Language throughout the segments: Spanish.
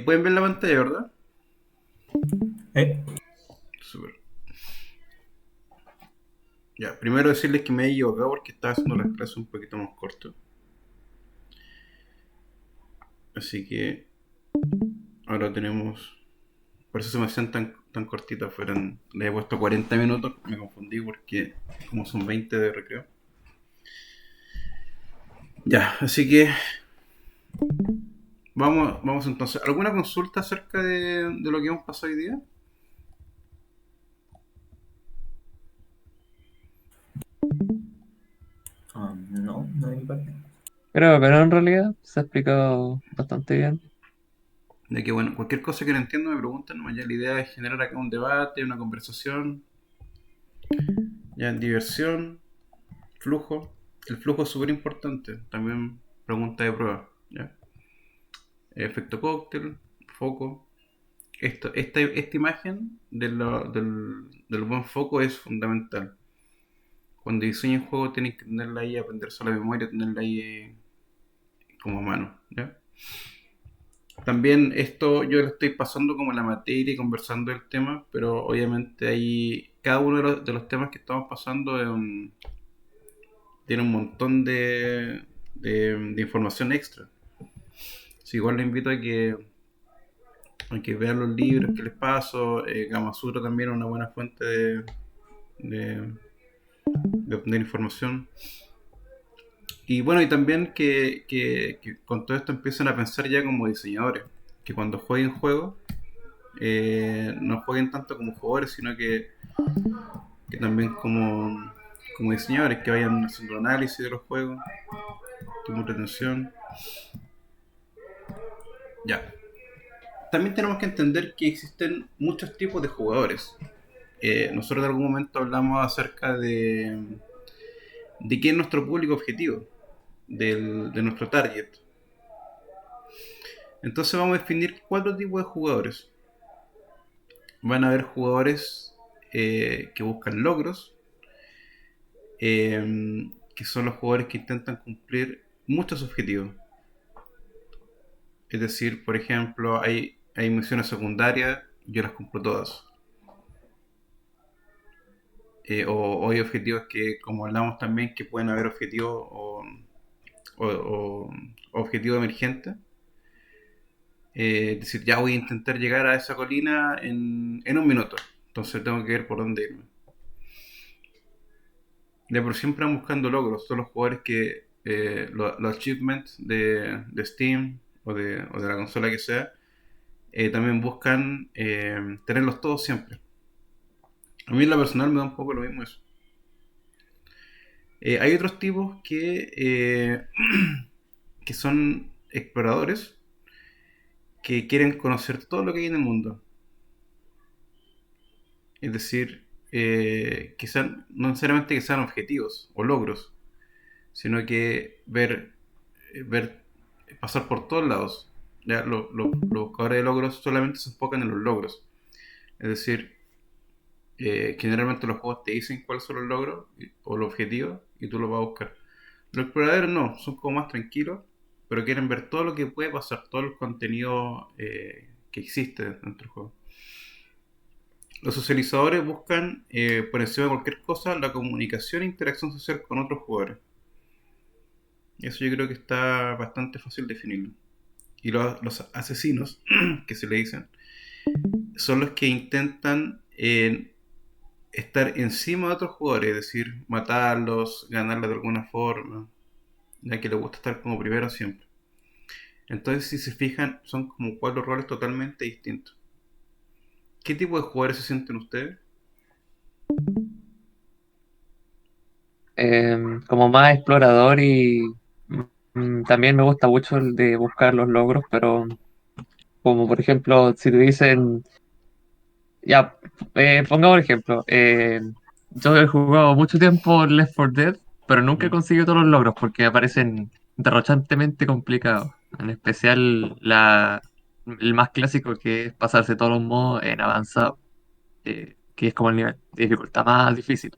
Pueden ver la pantalla, ¿verdad? Eh, Súper. Ya, primero decirles que me he equivocado porque estaba haciendo las clases un poquito más corto. Así que ahora tenemos. Por eso se me hacían tan cortitas. Le he puesto 40 minutos. Me confundí porque como son 20 de recreo. Ya, así que vamos entonces. ¿Alguna consulta acerca de lo que hemos pasado hoy día? no, no de mi parte. Creo que no, en realidad se ha explicado bastante bien. De que, bueno, cualquier cosa que no entiendo me preguntan. ¿No? Ya la idea es generar acá un debate, una conversación, ya diversión, flujo. El flujo es súper importante. También pregunta de prueba. ¿Ya? Efecto cóctel, foco. Esta imagen del buen foco es fundamental. Cuando diseñen un juego tienen que tenerla ahí, aprenderse a la memoria, tenerla ahí como a mano. ¿Ya? También esto yo lo estoy pasando como la materia y conversando del tema, pero obviamente ahí cada uno de los temas que estamos pasando tiene un montón de información extra. Así igual les invito a que vean los libros que les paso. Kama Sutra también es una buena fuente de, de obtener información. Y bueno, y también que con todo esto empiecen a pensar ya como diseñadores. Que cuando jueguen juegos, no jueguen tanto como jugadores, sino que también como diseñadores, que vayan haciendo análisis de los juegos, tuvo retención. Ya. También tenemos que entender que existen muchos tipos de jugadores. Nosotros en algún momento hablamos acerca de quién es nuestro público objetivo, de nuestro target. Entonces vamos a definir cuatro tipos de jugadores. Van a haber jugadores que buscan logros, que son los jugadores que intentan cumplir muchos objetivos. Es decir, por ejemplo, hay misiones secundarias, yo las cumplo todas. O hay objetivos que, como hablamos también, que pueden haber objetivos o objetivos emergentes. Es decir, ya voy a intentar llegar a esa colina en un minuto. Entonces tengo que ver por dónde irme. De por siempre van buscando logros. Son los jugadores que los achievements de Steam o de la consola que sea, también buscan tenerlos todos siempre. A mí en lo personal me da un poco lo mismo eso. Hay otros tipos que son exploradores que quieren conocer todo lo que hay en el mundo. Es decir, no necesariamente que sean objetivos o logros, sino que ver pasar por todos lados. Ya, los buscadores de logros solamente se enfocan en los logros. Es decir, generalmente los juegos te dicen cuáles son los logros o los objetivos y tú los vas a buscar. Los exploradores no, son como más tranquilos, pero quieren ver todo lo que puede pasar, todo el contenido que existe dentro del juego. Los socializadores buscan, por encima de cualquier cosa, la comunicación e interacción social con otros jugadores. Eso yo creo que está bastante fácil definirlo. Y los asesinos, que se le dicen, son los que intentan estar encima de otros jugadores, es decir, matarlos, ganarles de alguna forma, ya que les gusta estar como primero siempre. Entonces, si se fijan, son como cuatro roles totalmente distintos. ¿Qué tipo de jugadores se sienten ustedes? Como más explorador y también me gusta mucho el de buscar los logros, pero como por ejemplo, si te dicen, ya, pongamos el ejemplo, yo he jugado mucho tiempo Left 4 Dead, pero nunca he Mm. conseguido todos los logros porque me parecen derrochantemente complicados, en especial el más clásico que es pasarse todos los modos en avanzado, que es como el nivel de dificultad más difícil.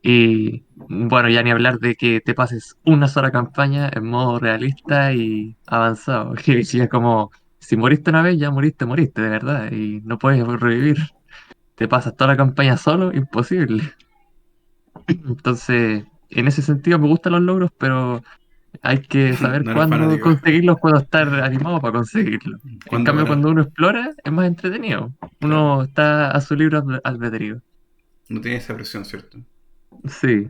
Y bueno, ya ni hablar de que te pases una sola campaña en modo realista y avanzado, que es como Si moriste una vez, ya moriste, moriste, de verdad, y no puedes revivir. Te pasas toda la campaña solo, imposible. Entonces, en ese sentido me gustan los logros, pero hay que saber No eres cuándo fanático. conseguirlos, cuándo estar animado para conseguirlos. En ¿Cuándo cambio, parar? cuando uno explora, es más entretenido. Claro. Uno está a su libre albedrío. No tiene esa presión, ¿cierto? Sí.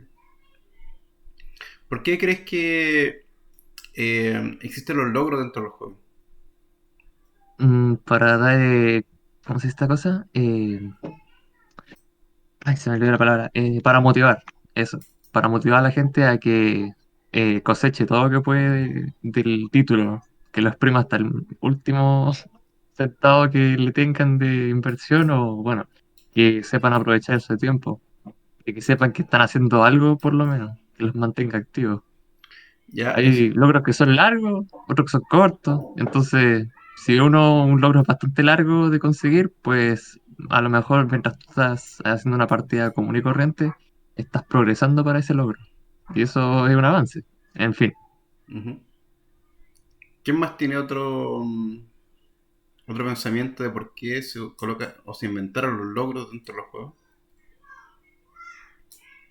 ¿Por qué crees que existen los logros dentro del juego? Para dar, ¿cómo se dice esta cosa? Ay, se me olvidó la palabra. Para motivar, eso. Para motivar a la gente a que coseche todo lo que puede del título, que lo exprima hasta el último centavo que le tengan de inversión o, bueno, que sepan aprovechar ese tiempo, y que sepan que están haciendo algo por lo menos, que los mantenga activos. Ya, Hay logros que son largos, otros que son cortos. Entonces, si un logro es bastante largo de conseguir, pues a lo mejor mientras tú estás haciendo una partida común y corriente, estás progresando para ese logro. Y eso es un avance. En fin, ujú. ¿Quién más tiene otro pensamiento de por qué se coloca o se inventaron los logros dentro de los juegos?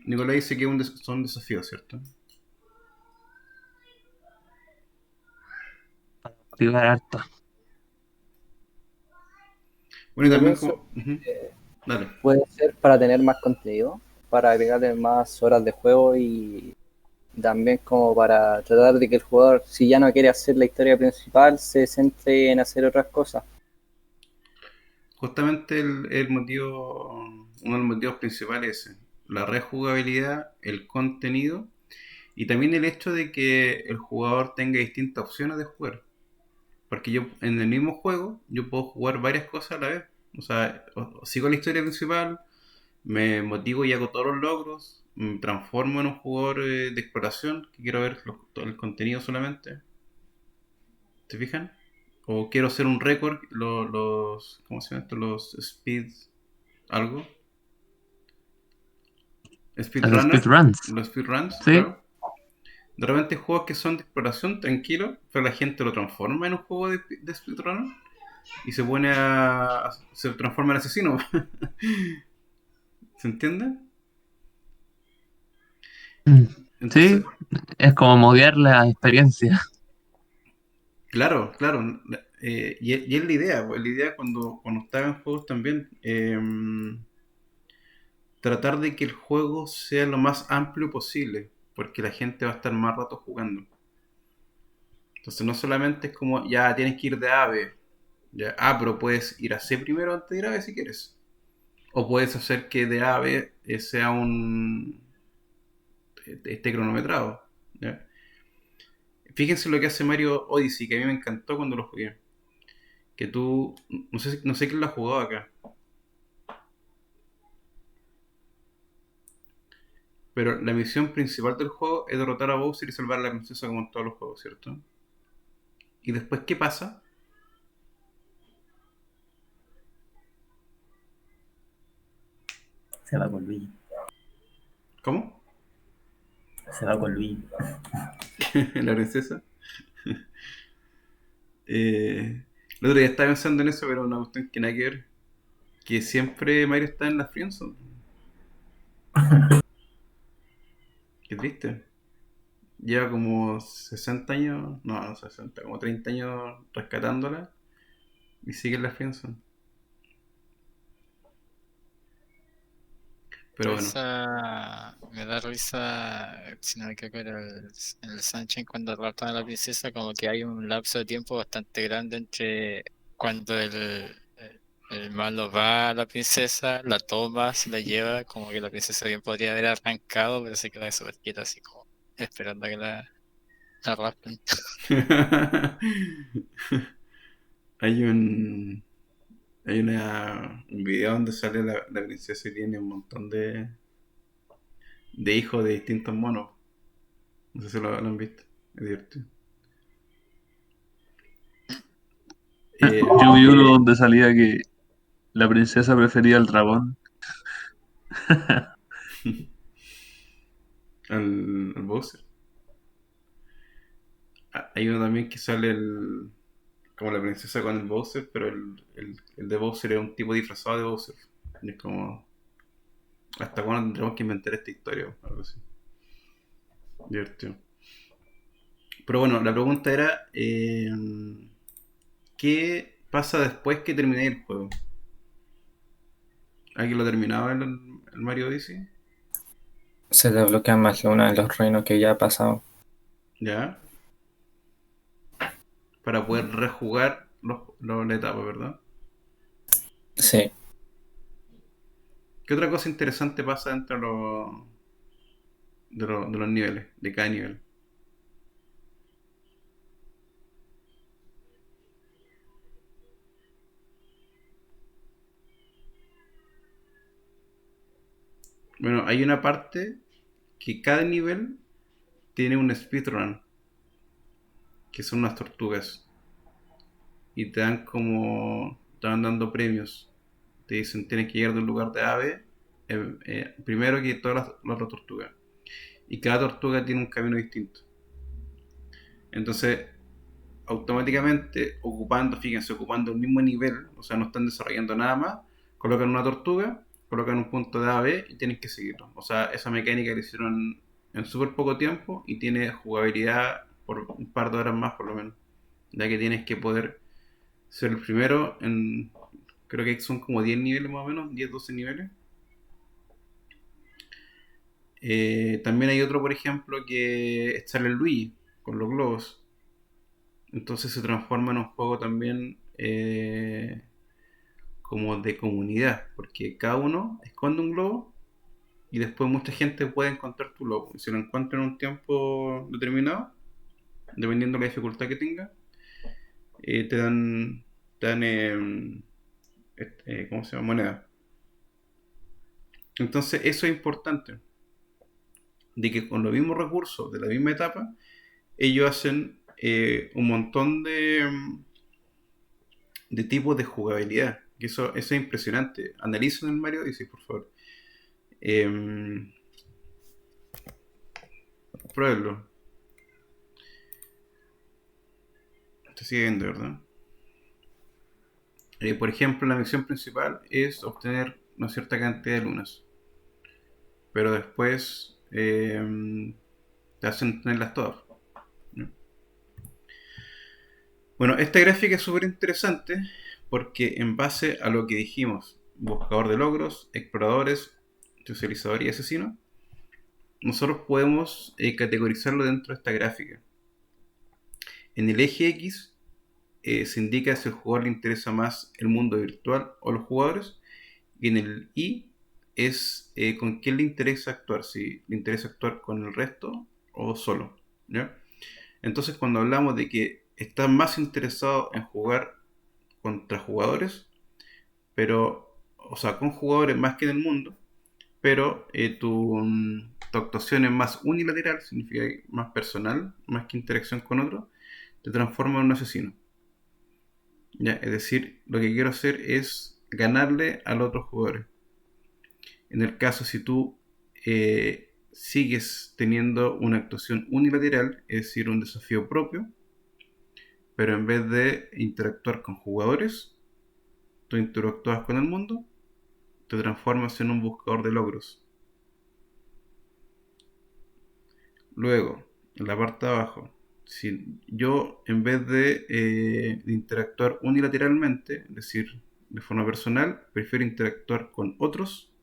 Nicolás dice que son desafíos, ¿cierto? motivar harto. Bueno, y Yo también pienso como... ujú. que Dale. puede ser para tener más contenido, para agregarle más horas de juego y también como para tratar de que el jugador, si ya no quiere hacer la historia principal, se centre en hacer otras cosas. Justamente el motivo, uno de los motivos principales es ese, la rejugabilidad, el contenido y también el hecho de que el jugador tenga distintas opciones de jugar. Porque yo en el mismo juego yo puedo jugar varias cosas a la vez. O sea, sigo la historia principal, me motivo y hago todos los logros, me transformo en un jugador de exploración que quiero ver todo el contenido solamente. ¿Te fijan? O quiero hacer un récord, ¿cómo se llama esto? Los speed algo. Los Speedrunner, speedruns. los speedruns, ¿Sí? claro. De repente hay juegos que son de exploración, tranquilo, pero la gente lo transforma en un juego de speedrunner y se pone se transforma en asesino. ¿Se entiende? Mm. Entonces, Sí, es como modear la experiencia. claro, claro. Y es la idea, pues, la idea cuando estaba en juegos también. Tratar de que el juego sea lo más amplio posible, porque la gente va a estar más rato jugando. Entonces no solamente es como, ya tienes que ir de A a B, ya, pero puedes ir a C primero antes de ir a B si quieres. O puedes hacer que de A a B sea esté cronometrado. ¿Ya? Fíjense lo que hace Mario Odyssey, que a mí me encantó cuando lo jugué. Que tú, no sé quién lo ha jugado acá, pero la misión principal del juego es derrotar a Bowser y salvar a la princesa como en todos los juegos, ¿cierto? Y después, ¿qué pasa? Se va con Luigi. ¿Cómo? Se va con Luigi. La princesa. El otro día estaba pensando en eso, pero una cuestión que nada que ver. Que siempre Mario está en la friendzone. Qué triste. Lleva como 60 años, no 60, como 30 años rescatándola y sigue en la friendzone. Pero bueno. Me da risa, si no me equivoco, era el Sunshine cuando raptan a la princesa, como que hay un lapso de tiempo bastante grande entre cuando el malo va a la princesa, la toma, se la lleva, como que la princesa bien podría haber arrancado, pero se queda súper quieta, así como esperando a que la rapten. hay un hay un video donde sale la princesa y tiene un montón de hijos de distintos monos. No sé si lo han visto. Es divertido. Yo vi uno donde salía que la princesa prefería al dragón. Al Bowser. Hay uno también que sale como la princesa con el Bowser, pero el de Bowser es un tipo disfrazado de Bowser. Y es como, ¿hasta cuándo tendremos que inventar esta historia? Algo así. Divertido. Pero bueno, la pregunta era, ¿qué pasa después que terminé el juego? ¿Alguien lo terminaba el Mario Odyssey? Se desbloquean más de uno de los reinos que ya ha pasado. ¿Ya? Para poder rejugar la etapa, ¿verdad? Sí. ¿Qué otra cosa interesante pasa dentro de los niveles, de cada nivel? Bueno, hay una parte que cada nivel tiene un speedrun, que son unas tortugas. Y te van dando premios. Te dicen, tienes que llegar de un lugar de ave primero que todas las otras tortugas. Y cada tortuga tiene un camino distinto. Entonces, automáticamente, fíjense, ocupando el mismo nivel, o sea, no están desarrollando nada más, colocan una tortuga, colocan un punto de ave y tienen que seguirlo. O sea, esa mecánica la hicieron en súper poco tiempo y tiene jugabilidad por un par de horas más por lo menos. Ya que tienes que poder ser el primero en, creo que son como 10 niveles más o menos, 10, 12 niveles. También hay otro, por ejemplo, que es Charlie Luigi, con los globos. Entonces se transforma en un juego también como de comunidad, porque cada uno esconde un globo y después mucha gente puede encontrar tu globo. Y si lo encuentra en un tiempo determinado, dependiendo de la dificultad que tenga, te dan ¿cómo se llama? Moneda. Entonces eso es importante, de que con los mismos recursos de la misma etapa, ellos hacen un montón de tipos de jugabilidad. Que eso es impresionante. Analicen el Mario Odyssey, por favor. Pruébenlo. Estoy siguiendo, ¿verdad? Por ejemplo, la misión principal es obtener una cierta cantidad de lunas. Pero después te hacen tenerlas todas, ¿no? Bueno, esta gráfica es súper interesante porque en base a lo que dijimos, buscador de logros, exploradores, socializador y asesino, nosotros podemos categorizarlo dentro de esta gráfica. En el eje X se indica si al jugador le interesa más el mundo virtual o los jugadores, y en el Y es con quién le interesa actuar, si le interesa actuar con el resto o solo, ¿ya? Entonces, cuando hablamos de que estás más interesado en jugar contra jugadores, pero, o sea, con jugadores más que en el mundo, pero tu actuación es más unilateral, significa más personal, más que interacción con otros, te transforma en un asesino. ¿Ya? Es decir, lo que quiero hacer es ganarle a los otros jugadores. En el caso, si tú sigues teniendo una actuación unilateral, es decir, un desafío propio, pero en vez de interactuar con jugadores, tú interactúas con el mundo, te transformas en un buscador de logros. Luego, en la parte de abajo, si yo en vez de interactuar unilateralmente, es decir, de forma personal, prefiero interactuar con otros,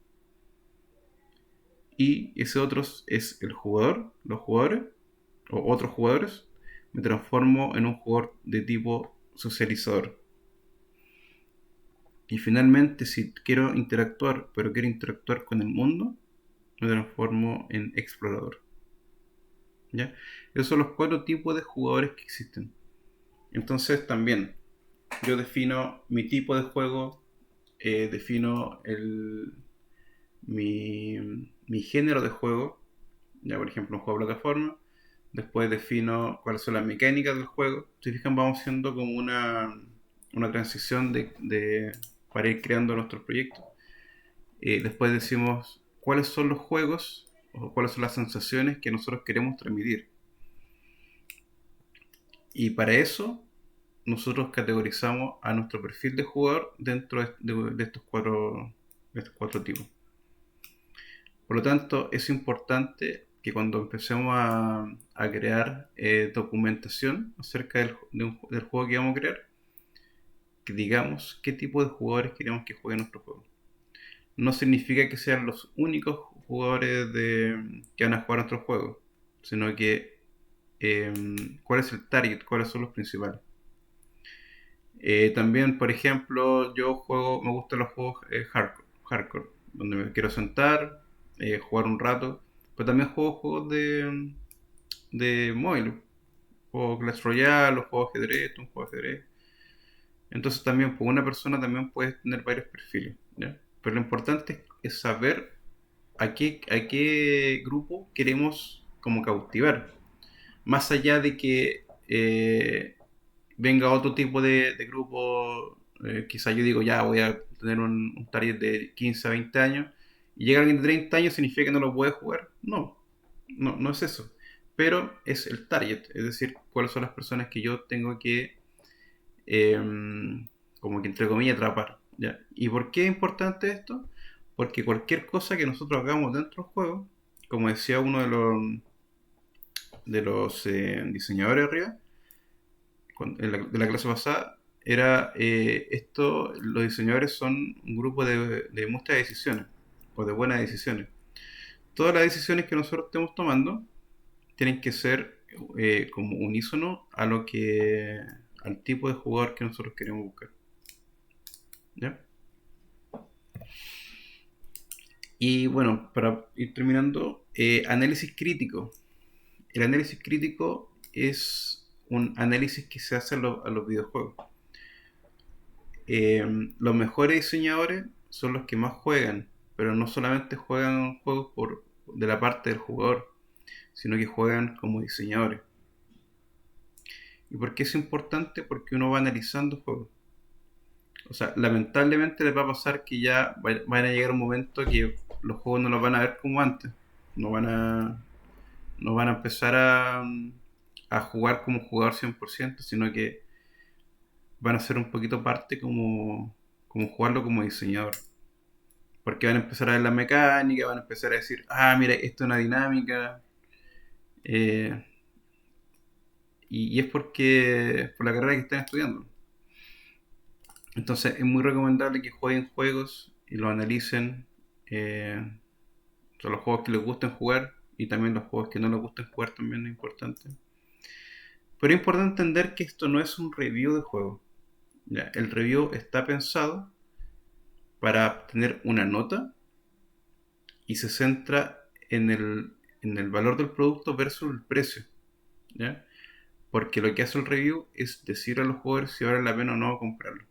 y ese otros es el jugador, los jugadores, o otros jugadores, me transformo en un jugador de tipo socializador. Y finalmente, si quiero interactuar, pero quiero interactuar con el mundo, me transformo en explorador. ¿Ya? Esos son los 4 tipos de jugadores que existen. Entonces también yo defino mi tipo de juego, defino mi género de juego, ya por ejemplo un juego de plataforma, después defino cuáles son las mecánicas del juego. Si fijan, vamos haciendo como una transición para ir creando nuestro proyecto. Después decimos cuáles son los juegos o cuáles son las sensaciones que nosotros queremos transmitir. Y para eso nosotros categorizamos a nuestro perfil de jugador dentro de estos cuatro tipos. Por lo tanto, es importante que cuando empecemos a crear documentación acerca del juego que vamos a crear, que digamos qué tipo de jugadores queremos que jueguen nuestro juego. No significa que sean los únicos jugadores que van a jugar nuestro juego, sino que cuál es el target, cuáles son los principales. También, por ejemplo, me gustan los juegos hardcore, donde me quiero sentar, jugar un rato, pero también juego juegos de móvil, juego Clash Royale, o juego ajedrez, un juego de ajedrez. Entonces también, pues una persona también puede tener varios perfiles, ¿ya? Pero lo importante es saber a qué grupo queremos como cautivar. Más allá de que venga otro tipo de grupo, quizá yo digo, ya voy a tener un target de 15 a 20 años, y llega alguien de 30 años, ¿significa que no lo puede jugar? No, no es eso. Pero es el target, es decir, cuáles son las personas que yo tengo que, como que entre comillas, atrapar, ¿ya? ¿Y por qué es importante esto? Porque cualquier cosa que nosotros hagamos dentro del juego, como decía uno de los diseñadores arriba, de la clase pasada, era los diseñadores son un grupo de muchas decisiones, o de buenas decisiones. Todas las decisiones que nosotros estemos tomando tienen que ser como unísono al tipo de jugador que nosotros queremos buscar. ¿Ya? Y bueno, para ir terminando, análisis crítico. El análisis crítico es un análisis que se hace a los videojuegos. Los mejores diseñadores son los que más juegan, pero no solamente juegan juegos de la parte del jugador, sino que juegan como diseñadores. ¿Y por qué es importante? Porque uno va analizando juegos. O sea, lamentablemente les va a pasar que ya van a llegar un momento que los juegos no los van a ver como antes. No van a empezar a jugar como jugador 100%, sino que van a ser un poquito parte como jugarlo como diseñador. Porque van a empezar a ver la mecánica, van a empezar a decir, mira, esto es una dinámica. eh, y es por la carrera que están estudiando. Entonces es muy recomendable que jueguen juegos y los analicen. Son los juegos que les gusten jugar y también los juegos que no les gusten jugar también es importante. Pero es importante entender que esto no es un review de juego. ¿Ya? El review está pensado para tener una nota y se centra en el valor del producto versus el precio, ¿ya? Porque lo que hace el review es decir a los jugadores si vale la pena o no comprarlo.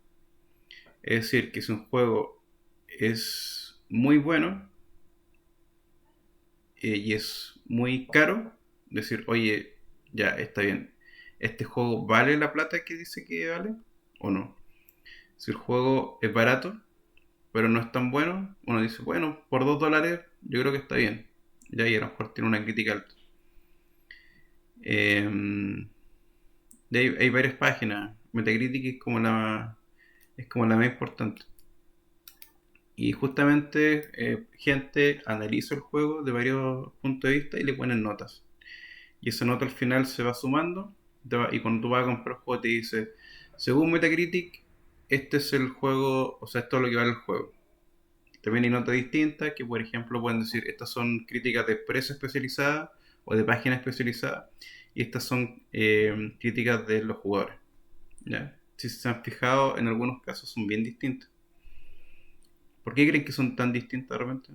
Es decir, que si un juego es muy bueno y es muy caro, decir, oye, ya está bien, ¿este juego vale la plata que dice que vale o no? Si el juego es barato, pero no es tan bueno, uno dice, bueno, por $2 yo creo que está bien. Ya, y a lo mejor tiene una crítica alta. Hay varias páginas. Metacritic es como la más importante. Y justamente gente analiza el juego de varios puntos de vista y le ponen notas. Y esa nota al final se va sumando. Y cuando tú vas a comprar el juego te dice, según Metacritic, este es el juego, o sea, esto es lo que vale el juego. También hay notas distintas que, por ejemplo, pueden decir, estas son críticas de empresa especializada o de página especializada, y estas son críticas de los jugadores. ¿Ya? Si se han fijado, en algunos casos son bien distintas. ¿Por qué creen que son tan distintas de repente?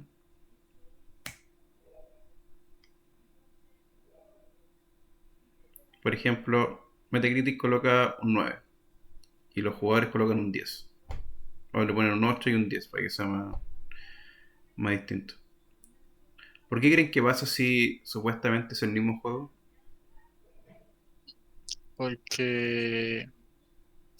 Por ejemplo, Metacritic coloca un 9 y los jugadores colocan un 10. O le ponen un 8 y un 10 para que sea más distinto. ¿Por qué creen que pasa si supuestamente es el mismo juego? Porque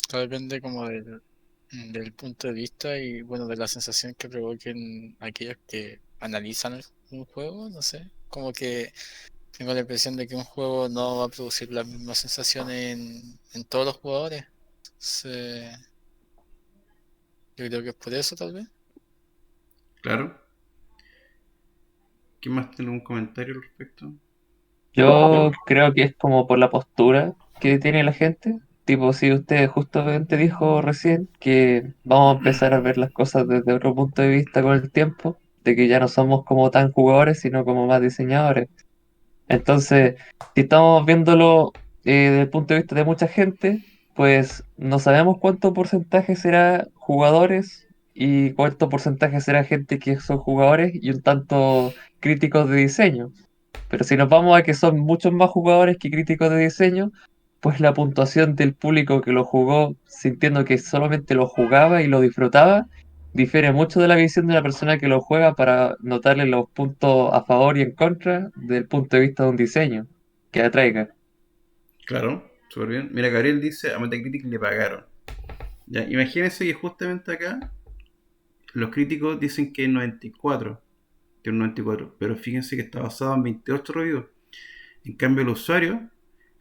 todo depende como del punto de vista y bueno, de la sensación que provoquen aquellos que analizan un juego, no sé, como que tengo la impresión de que un juego no va a producir la misma sensación en todos los jugadores. Sí, yo creo que es por eso, tal vez. Claro. ¿Quién más tiene un comentario al respecto? Yo creo que es como por la postura que tiene la gente. Tipo, si usted justamente dijo recién que vamos a empezar a ver las cosas desde otro punto de vista con el tiempo, de que ya no somos como tan jugadores, sino como más diseñadores. Entonces, si estamos viéndolo desde el punto de vista de mucha gente, pues no sabemos cuánto porcentaje será jugadores y cuánto porcentaje será gente que son jugadores y un tanto críticos de diseño. Pero si nos vamos a que son muchos más jugadores que críticos de diseño, pues la puntuación del público que lo jugó sintiendo que solamente lo jugaba y lo disfrutaba, difiere mucho de la visión de una persona que lo juega para notarle los puntos a favor y en contra del punto de vista de un diseño que atraiga. Claro, súper bien. Mira, Gabriel dice, a Metacritic le pagaron. Ya, imagínense que justamente acá los críticos dicen que es 94, que es un 94, pero fíjense que está basado en 28 reviews. En cambio, los usuarios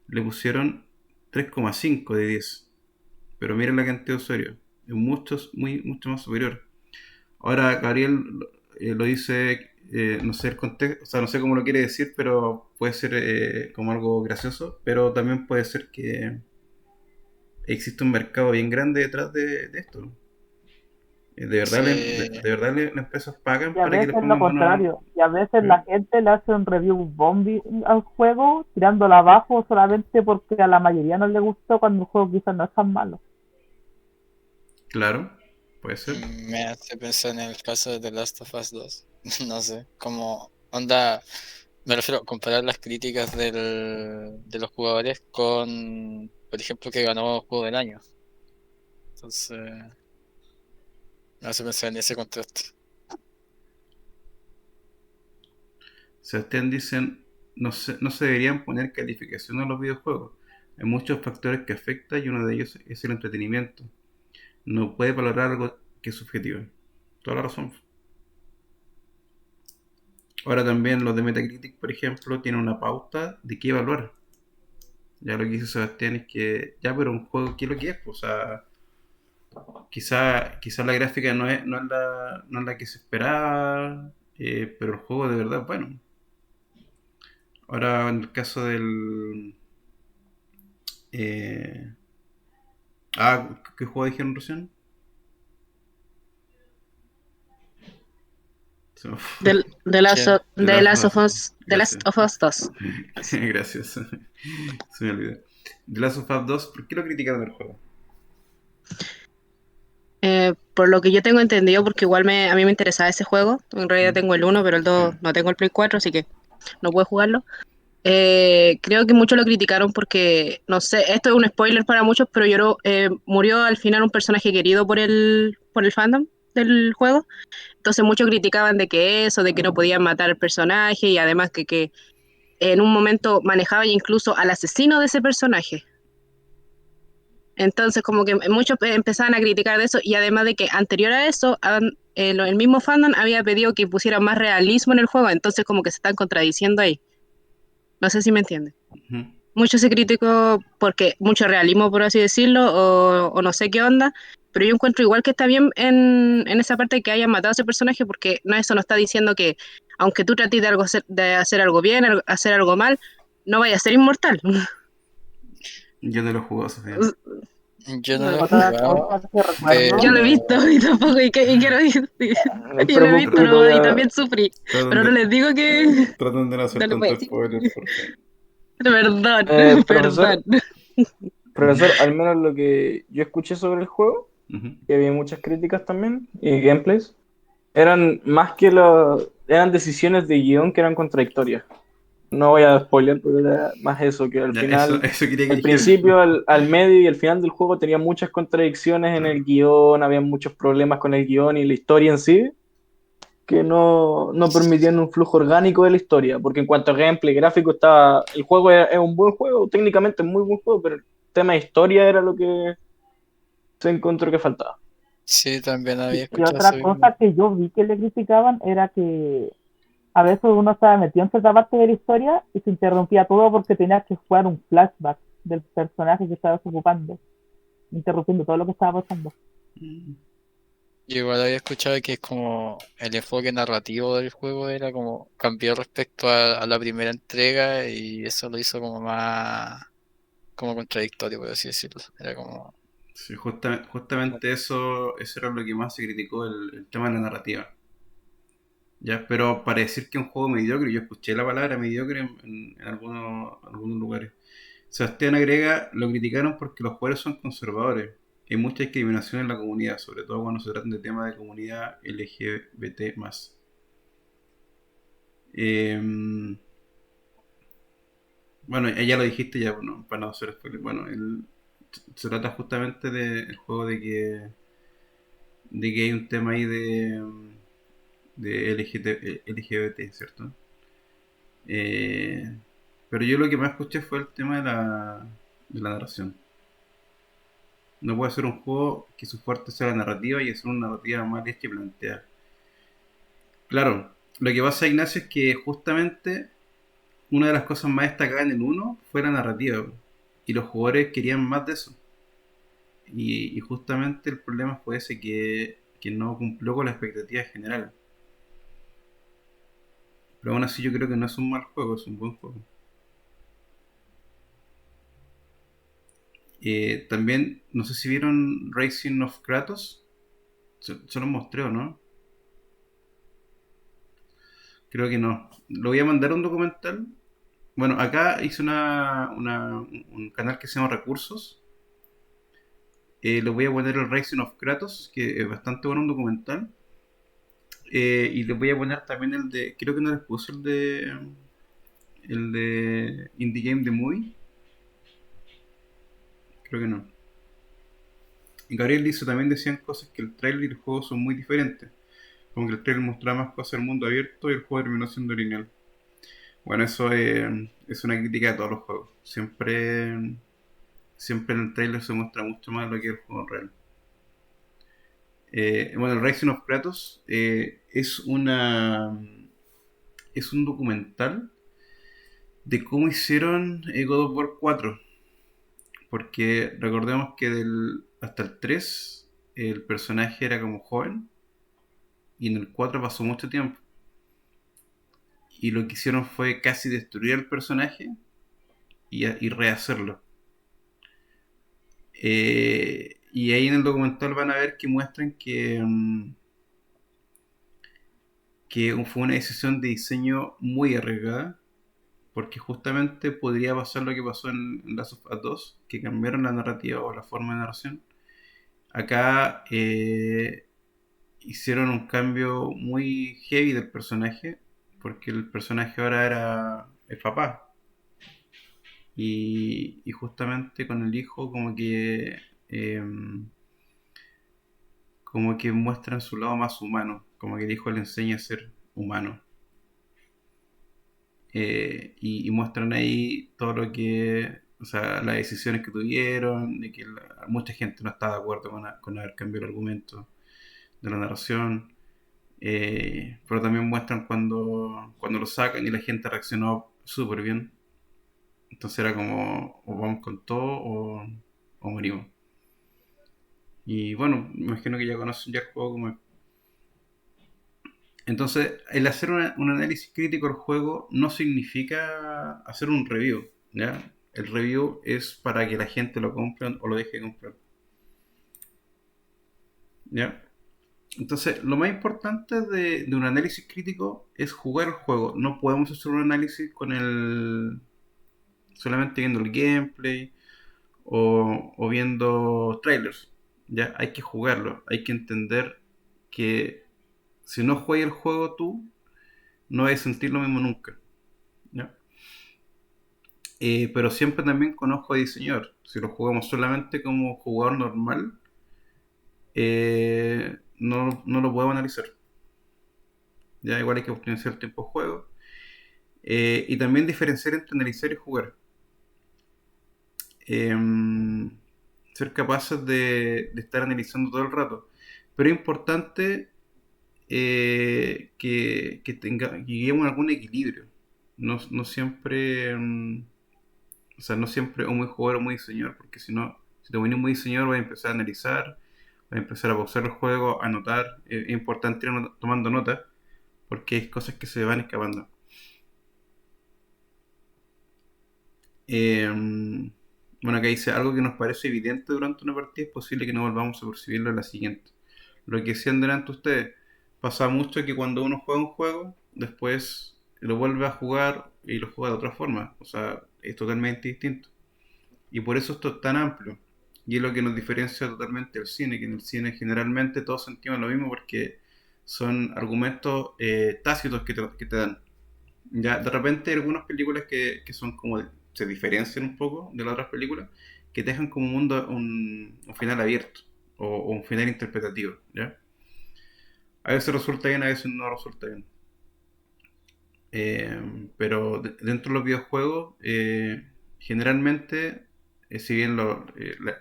le pusieron 3,5 de 10. Pero miren la cantidad de usuarios, es mucho más superior. Ahora, Gabriel lo dice, no sé el contexto, o sea, no sé cómo lo quiere decir, pero puede ser como algo gracioso, pero también puede ser que existe un mercado bien grande detrás de esto. Sí, De verdad las empresas pagan Y a para que les veces lo pongan buenos... contrario. Y a veces la ¿Eh? gente le hace un review bombi al juego, tirándolo abajo solamente porque a la mayoría no le gustó cuando el juego quizás no es tan malo. Claro, puede ser. me hace pensar en el caso de The Last of Us 2. No sé, como onda, me refiero a comparar las críticas de los jugadores con, por ejemplo, que ganó Juego del Año. Entonces, me hace pensar en ese contraste. Sebastián dicen, no se deberían poner calificación a los videojuegos. Hay muchos factores que afectan y uno de ellos es el entretenimiento. No puede valorar algo que es subjetivo. Toda la razón. Ahora también los de Metacritic, por ejemplo, tienen una pauta de qué evaluar. Ya lo que dice Sebastián es que, ya, pero un juego, ¿qué es lo que es? Pues, o sea, quizá la gráfica no es la que se esperaba, pero el juego de verdad es bueno. Ahora, en el caso del... eh, ¿qué juego dijeron recién? Se me fue. De Last ¿Quién? of, The de Last Last of of Us. Us, The Last Gracias. of Us 2. Gracias. Se me olvidó. The Last of Us 2, ¿por qué lo criticaron el juego? Por lo que yo tengo entendido, porque igual a mí me interesaba ese juego. En realidad ¿Mm? tengo el 1, pero el 2 Sí. no tengo el Play 4, así que no puedo jugarlo. Creo que muchos lo criticaron porque, no sé, esto es un spoiler para muchos, pero murió al final un personaje querido por el fandom del juego. Entonces muchos criticaban de que eso, de que no podían matar al personaje y además que en un momento manejaban incluso al asesino de ese personaje. Entonces como que muchos empezaban a criticar de eso y además de que anterior a eso el mismo fandom había pedido que pusieran más realismo en el juego, entonces como que se están contradiciendo ahí. No sé si me entienden. Ujú. Mucho se criticó porque mucho realismo, por así decirlo, o no sé qué onda, pero yo encuentro igual que está bien en esa parte que hayan matado a ese personaje porque no, eso no está diciendo que aunque tú trates de hacer algo bien, hacer algo mal, no vaya a ser inmortal. Yo no lo he jugado, Sofía. Yo no lo he Otra jugado, cosa que recuerdo, Yo lo he pero visto y tampoco, y quiero ir. Yo lo he visto Tra- Voy no, y a... también sufrí, Tratan pero no de, les digo que... tratan de no hacer No les voy a tanto decir. spoiler, por favor. Perdón, Profesor, perdón. profesor, al menos lo que yo escuché sobre el juego, Ujú. que había muchas críticas también y gameplays, eran más eran decisiones de guión que eran contradictorias. No voy a spoiler, pero era más eso, que al Ya, final, eso quería que el dijeran. principio, al medio y el final del juego tenía muchas contradicciones en el guión, había muchos problemas con el guión y la historia en sí, que no permitían un flujo orgánico de la historia, porque en cuanto a gameplay gráfico el juego es un buen juego, técnicamente es muy buen juego, pero el tema de historia era lo que se encontró que faltaba. sí, también había y escuchado eso otra mismo. cosa que yo vi que le criticaban era que a veces uno estaba metido en cierta parte de la historia y se interrumpía todo porque tenías que jugar un flashback del personaje que estabas ocupando. interrumpiendo todo lo que estaba pasando. Mm. Yo igual había escuchado que es como el enfoque narrativo del juego era como cambió respecto a la primera entrega y eso lo hizo como más como contradictorio, por así decirlo. Era como, Sí, justamente eso era lo que más se criticó, el tema de la narrativa. Ya, pero para decir que es un juego mediocre, yo escuché la palabra mediocre en algunos lugares. Sebastián agrega, lo criticaron porque los jugadores son conservadores. Hay mucha discriminación en la comunidad, sobre todo cuando se tratan de temas de comunidad LGBT+. Bueno, ya lo dijiste ya, bueno, para no hacer spoiler. Bueno, se trata justamente del juego de que hay un tema ahí de LGBT, ¿cierto? Eh, pero yo lo que más escuché fue el tema de la narración. No puede ser un juego que su fuerte sea la narrativa y hacer una narrativa más hecha y planteada. Claro, lo que pasa, Ignacio, es que justamente una de las cosas más destacadas en el uno fue la narrativa. Y los jugadores querían más de eso. Y justamente el problema fue ese que no cumplió con la expectativa general. Pero aún así yo creo que no es un mal juego, es un buen juego. También, no sé si vieron Racing of Kratos. Se lo mostré o no. Creo que no. Lo voy a mandar un documental. Bueno, acá hice un canal que se llama Recursos. Le voy a poner el Racing of Kratos, que es bastante bueno un documental. Y les voy a poner también el de. Creo que no les puse el de. El de Indie Game The Movie. Creo que no. Y Gabriel dice también decían cosas que el trailer y el juego son muy diferentes. Como que el trailer mostraba más cosas del mundo abierto y el juego terminó siendo lineal. Bueno, eso es una crítica a todos los juegos. Siempre en el trailer se muestra mucho más lo que es el juego real. Bueno, el Rising of Kratos es un documental de cómo hicieron God of War 4. Porque recordemos que hasta el 3 el personaje era como joven y en el 4 pasó mucho tiempo. Y lo que hicieron fue casi destruir al personaje y rehacerlo. Y ahí en el documental van a ver que muestran que fue una decisión de diseño muy arriesgada, porque justamente podría pasar lo que pasó en Last of Us 2, que cambiaron la narrativa o la forma de narración. Acá hicieron un cambio muy heavy del personaje, porque el personaje ahora el papá. Y justamente con el hijo como que muestran su lado más humano, como que el hijo le enseña a ser humano. Y muestran ahí todo lo que, o sea, las decisiones que tuvieron, de que mucha gente no está de acuerdo con haber cambiado el argumento de la narración. Pero también muestran cuando lo sacan y la gente reaccionó súper bien. Entonces era como, o vamos con todo o morimos. Y bueno, me imagino que ya conocen ya el juego como es. Entonces, el hacer un análisis crítico del juego no significa hacer un review, ¿ya? El review es para que la gente lo compre o lo deje de comprar, ¿ya? Entonces, lo más importante de un análisis crítico es jugar el juego. No podemos hacer un análisis solamente viendo el gameplay o viendo trailers. Ya hay que jugarlo, hay que entender que si no juegas el juego tú, no vas a sentir lo mismo nunca. ¿Ya? Pero siempre también con ojo de diseñador. Si lo jugamos solamente como jugador normal, no lo podemos analizar. Ya igual hay que optimizar el tiempo de juego. Y también diferenciar entre analizar y jugar. Ser capaces de estar analizando todo el rato. Pero es importante que lleguemos a algún equilibrio. No siempre, o sea, no siempre o muy jugador o muy diseñador, porque si no Si te pones muy diseñador, vas a empezar a analizar, vas a empezar a pausar el juego, a anotar. Es importante ir tomando notas, porque hay cosas que se van escapando. Bueno, acá dice, algo que nos parece evidente durante una partida es posible que no volvamos a percibirlo en la siguiente. Lo que decían delante ustedes, pasa mucho que cuando uno juega un juego, después lo vuelve a jugar y lo juega de otra forma. O sea, es totalmente distinto. Y por eso esto es tan amplio. Y es lo que nos diferencia totalmente del cine, que en el cine generalmente todos sentimos lo mismo porque son argumentos tácitos que te dan. Ya, de repente hay algunas películas que son como, se diferencian un poco de las otras películas, que te dejan como un mundo, un final abierto, o un final interpretativo, ¿ya? A veces resulta bien, a veces no resulta bien. Pero dentro de los videojuegos, generalmente, si bien las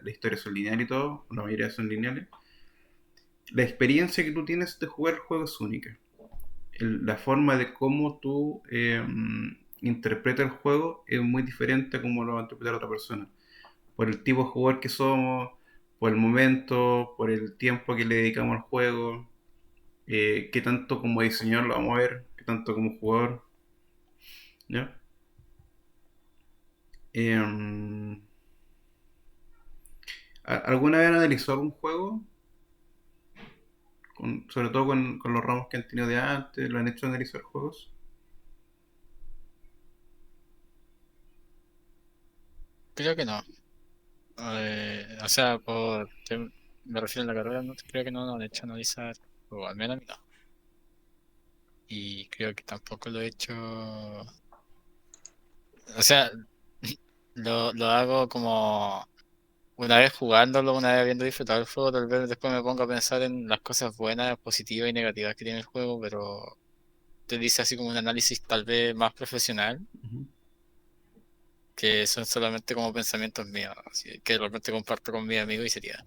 historias son lineales y todo, la mayoría son lineales, la experiencia que tú tienes de jugar el juego es única. La forma de cómo tú interpretas el juego es muy diferente a cómo lo va a interpretar otra persona. Por el tipo de jugador que somos, por el momento, por el tiempo que le dedicamos al juego, qué tanto como diseñador lo vamos a ver, qué tanto como jugador. ¿Ya? Em, ¿Alguna vez han analizado algún juego? Sobre todo con los ramos que han tenido de antes, ¿lo han hecho analizar juegos? Creo que no. O sea, me refiero a la carrera, no creo que no nos han hecho analizar, o al menos a mí no. Y creo que tampoco lo he hecho. O sea, lo hago como una vez jugándolo, una vez habiendo disfrutado el juego, tal vez después me pongo a pensar en las cosas buenas, positivas y negativas que tiene el juego, pero te dice así como un análisis tal vez más profesional, Ujú. que son solamente como pensamientos míos, así que de repente comparto con mis amigos y sería.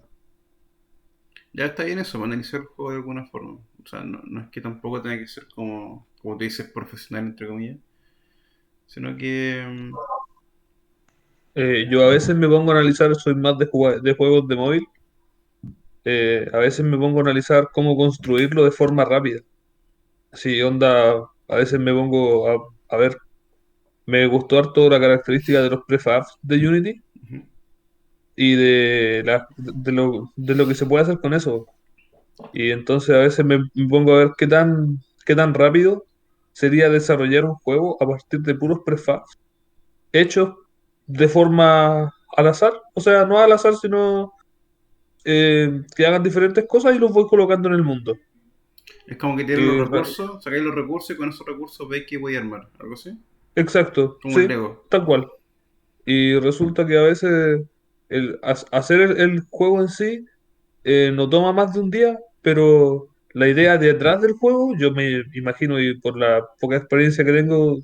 Ya está bien eso, analizar el juego de alguna forma. O sea, no es que tampoco tenga que ser como te dices, profesional, entre comillas, sino que Yo a veces me pongo a analizar, soy más de juegos de móvil. A veces me pongo a analizar cómo construirlo de forma rápida. Sí, onda, a veces me pongo a ver, me gustó harto la característica de los prefabs de Unity ujú. y de lo que se puede hacer con eso. Y entonces a veces me pongo a ver qué tan rápido sería desarrollar un juego a partir de puros prefabs hechos de forma al azar. O sea, no al azar, sino que hagan diferentes cosas y los voy colocando en el mundo. Es como que tienen los Y recursos, sacáis los recursos y con esos recursos veis que voy a armar, algo así, exacto, como un sí, Lego. tal cual. Y resulta que a veces hacer el juego en sí no toma más de un día, pero la idea detrás del juego, yo me imagino, y por la poca experiencia que tengo,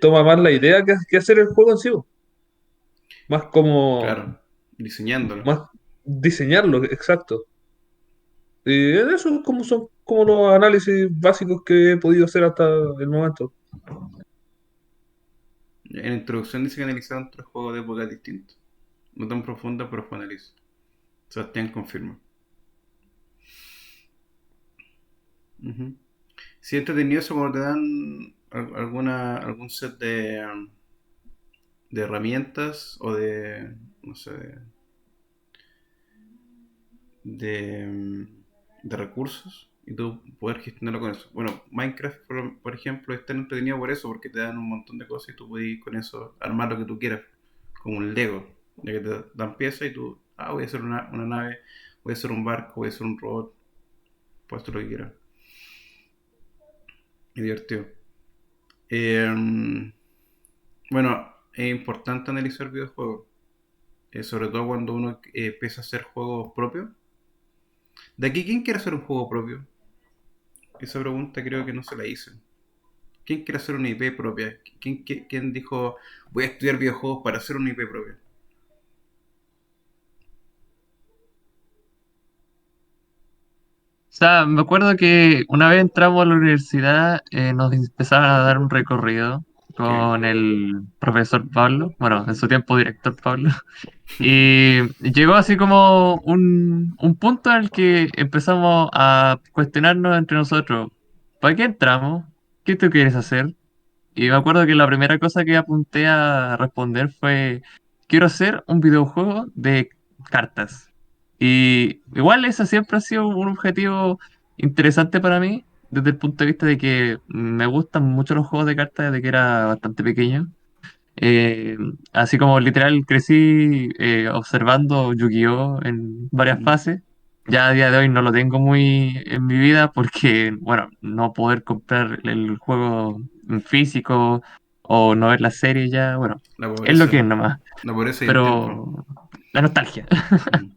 toma más la idea que hacer el juego en sí, más como, Claro, diseñándolo. más diseñarlo, exacto. Y eso es como son como los análisis básicos que he podido hacer hasta el momento. En la introducción dice que analizaron tres juegos de épocas distintos. No tan profunda, pero fue análisis. Sebastián confirma. Ujú. Sí, entretenido eso cuando te dan algún set de herramientas o no sé, de recursos y tú poder gestionarlo con eso. Bueno, Minecraft, por ejemplo, es tan entretenido por eso, porque te dan un montón de cosas y tú puedes con eso armar lo que tú quieras, como un Lego, ya que te dan piezas y tú, voy a hacer una nave, voy a hacer un barco, voy a hacer un robot, puedes hacer lo que quieras. Es divertido. Eh, bueno, es importante analizar videojuegos, sobre todo cuando uno empieza a hacer juegos propios. ¿De aquí quién quiere hacer un juego propio? Esa pregunta creo que no se la hice. ¿Quién quiere hacer una IP propia? ¿Quién dijo voy a estudiar videojuegos para hacer una IP propia? O sea, me acuerdo que una vez entramos a la universidad, nos empezaban a dar un recorrido con el profesor Pablo, bueno, en su tiempo director Pablo, y llegó así como un punto en el que empezamos a cuestionarnos entre nosotros, ¿para qué entramos? ¿Qué tú quieres hacer? Y me acuerdo que la primera cosa que apunté a responder fue, quiero hacer un videojuego de cartas. Y igual eso siempre ha sido un objetivo interesante para mí, desde el punto de vista de que me gustan mucho los juegos de cartas desde que era bastante pequeño. Eh, Así como literal crecí observando Yu-Gi-Oh! En varias Mm. fases. Ya a día de hoy no lo tengo muy en mi vida porque, bueno, no poder comprar el juego en físico o no ver la serie ya, bueno, La es lo pobreza. que es nomás. La pobreza y el tiempo. Pero la nostalgia. Mm.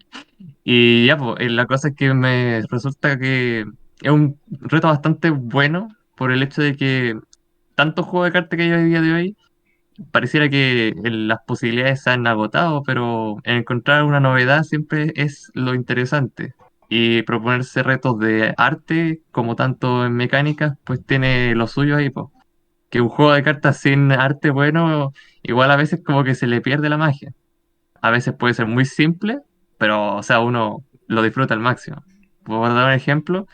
Y ya, pues, la cosa es que me resulta que es un reto bastante bueno por el hecho de que tantos juegos de cartas que hay a día de hoy pareciera que las posibilidades se han agotado, pero encontrar una novedad siempre es lo interesante. Y proponerse retos de arte, como tanto en mecánicas, pues tiene lo suyo ahí, pues. Que un juego de cartas sin arte bueno, igual a veces como que se le pierde la magia. A veces puede ser muy simple, pero, o sea, uno lo disfruta al máximo. Por dar un ejemplo,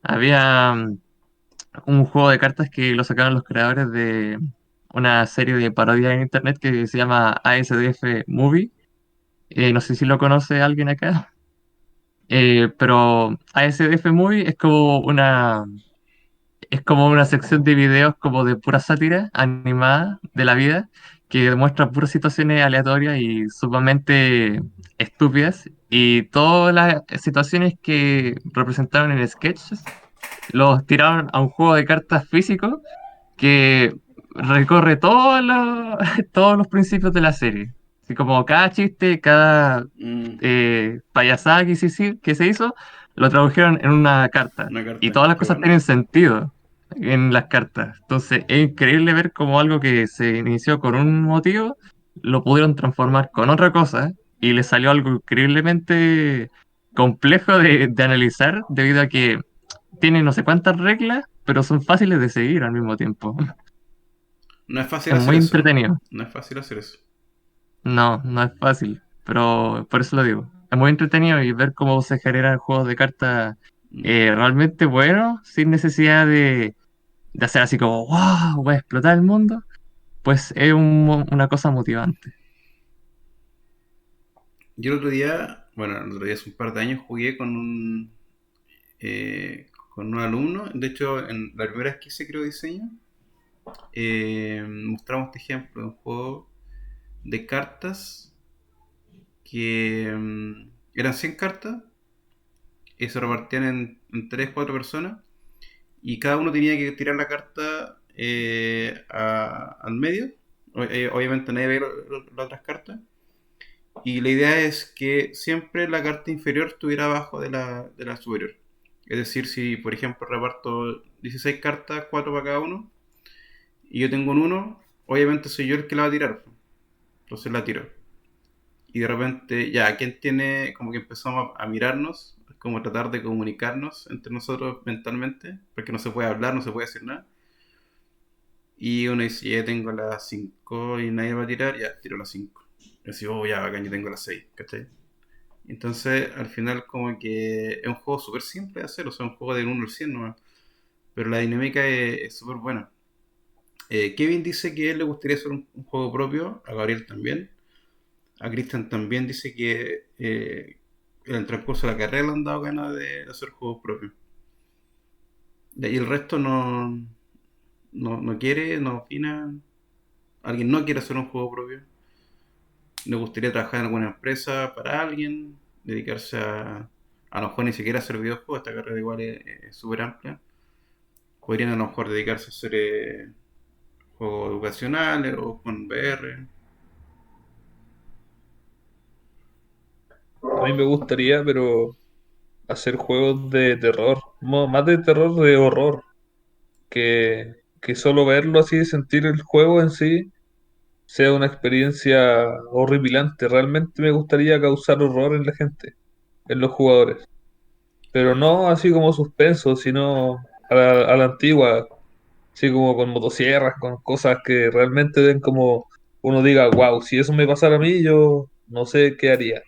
había un juego de cartas que lo sacaron los creadores de una serie de parodias en internet que se llama ASDF Movie. No sé si lo conoce alguien acá. Pero ASDF Movie es como una sección de videos como de pura sátira animada de la vida que demuestra puras situaciones aleatorias y sumamente estúpidas y todas las situaciones que representaron en sketches los tiraron a un juego de cartas físico que recorre todos los principios de la serie. Así como cada chiste, cada Mm. payasada que se hizo, lo tradujeron en una carta. Una Y carta. todas las Qué cosas bueno. tienen sentido en las cartas. Entonces es increíble ver cómo algo que se inició con un motivo, lo pudieron transformar con otra cosa y le salió algo increíblemente complejo de analizar debido a que tiene no sé cuántas reglas, pero son fáciles de seguir al mismo tiempo. No es fácil Es hacer muy eso. entretenido. No es fácil hacer eso. No, no es fácil, pero por eso lo digo. Es muy entretenido y ver cómo se generan juegos de cartas Mm. realmente buenos, sin necesidad de hacer así como, wow, voy a explotar el mundo, pues es una cosa motivante. Yo el otro día, bueno, el otro día hace un par de años jugué con un alumno. De hecho, en la primera vez que hice creo diseño, mostramos este ejemplo de un juego de cartas que eran 100 cartas y se repartían en 3 4 personas y cada uno tenía que tirar la carta al medio. Obviamente nadie veía las otras cartas. Y la idea es que siempre la carta inferior estuviera abajo de la superior. Es decir, si por ejemplo reparto 16 cartas, 4 para cada uno, y yo tengo un uno, obviamente soy yo el que la va a tirar. Entonces la tiro. Y de repente, ya, ¿quién tiene? Como que empezamos a mirarnos, como tratar de comunicarnos entre nosotros mentalmente, porque no se puede hablar, no se puede decir nada. Y uno dice, ya tengo las 5 y nadie va a tirar, ya, tiro las 5. Y así, oh, ya, bacán, yo tengo las 6, ¿cachai? Entonces, al final, como que es un juego súper simple de hacer, o sea, un juego del 1 al 100 nomás. Pero la dinámica es súper buena. Kevin dice que a él le gustaría hacer un juego propio, a Gabriel también. A Christian también dice que en el transcurso de la carrera le han dado ganas de hacer juegos propios. De ahí el resto no quiere, no opina. Alguien no quiere hacer un juego propio. Le gustaría trabajar en alguna empresa para alguien, dedicarse a lo mejor ni siquiera hacer videojuegos, esta carrera igual es súper amplia. Podrían a lo mejor dedicarse a hacer juegos educacionales o con VR. A mí me gustaría, pero hacer juegos de terror, más de terror, de horror, que solo verlo así, sentir el juego en sí, sea una experiencia horripilante. Realmente me gustaría causar horror en la gente, en los jugadores. Pero no así como suspenso, sino a la antigua. Sí, como con motosierras, con cosas que realmente den como uno diga, wow, si eso me pasara a mí, yo no sé qué haría.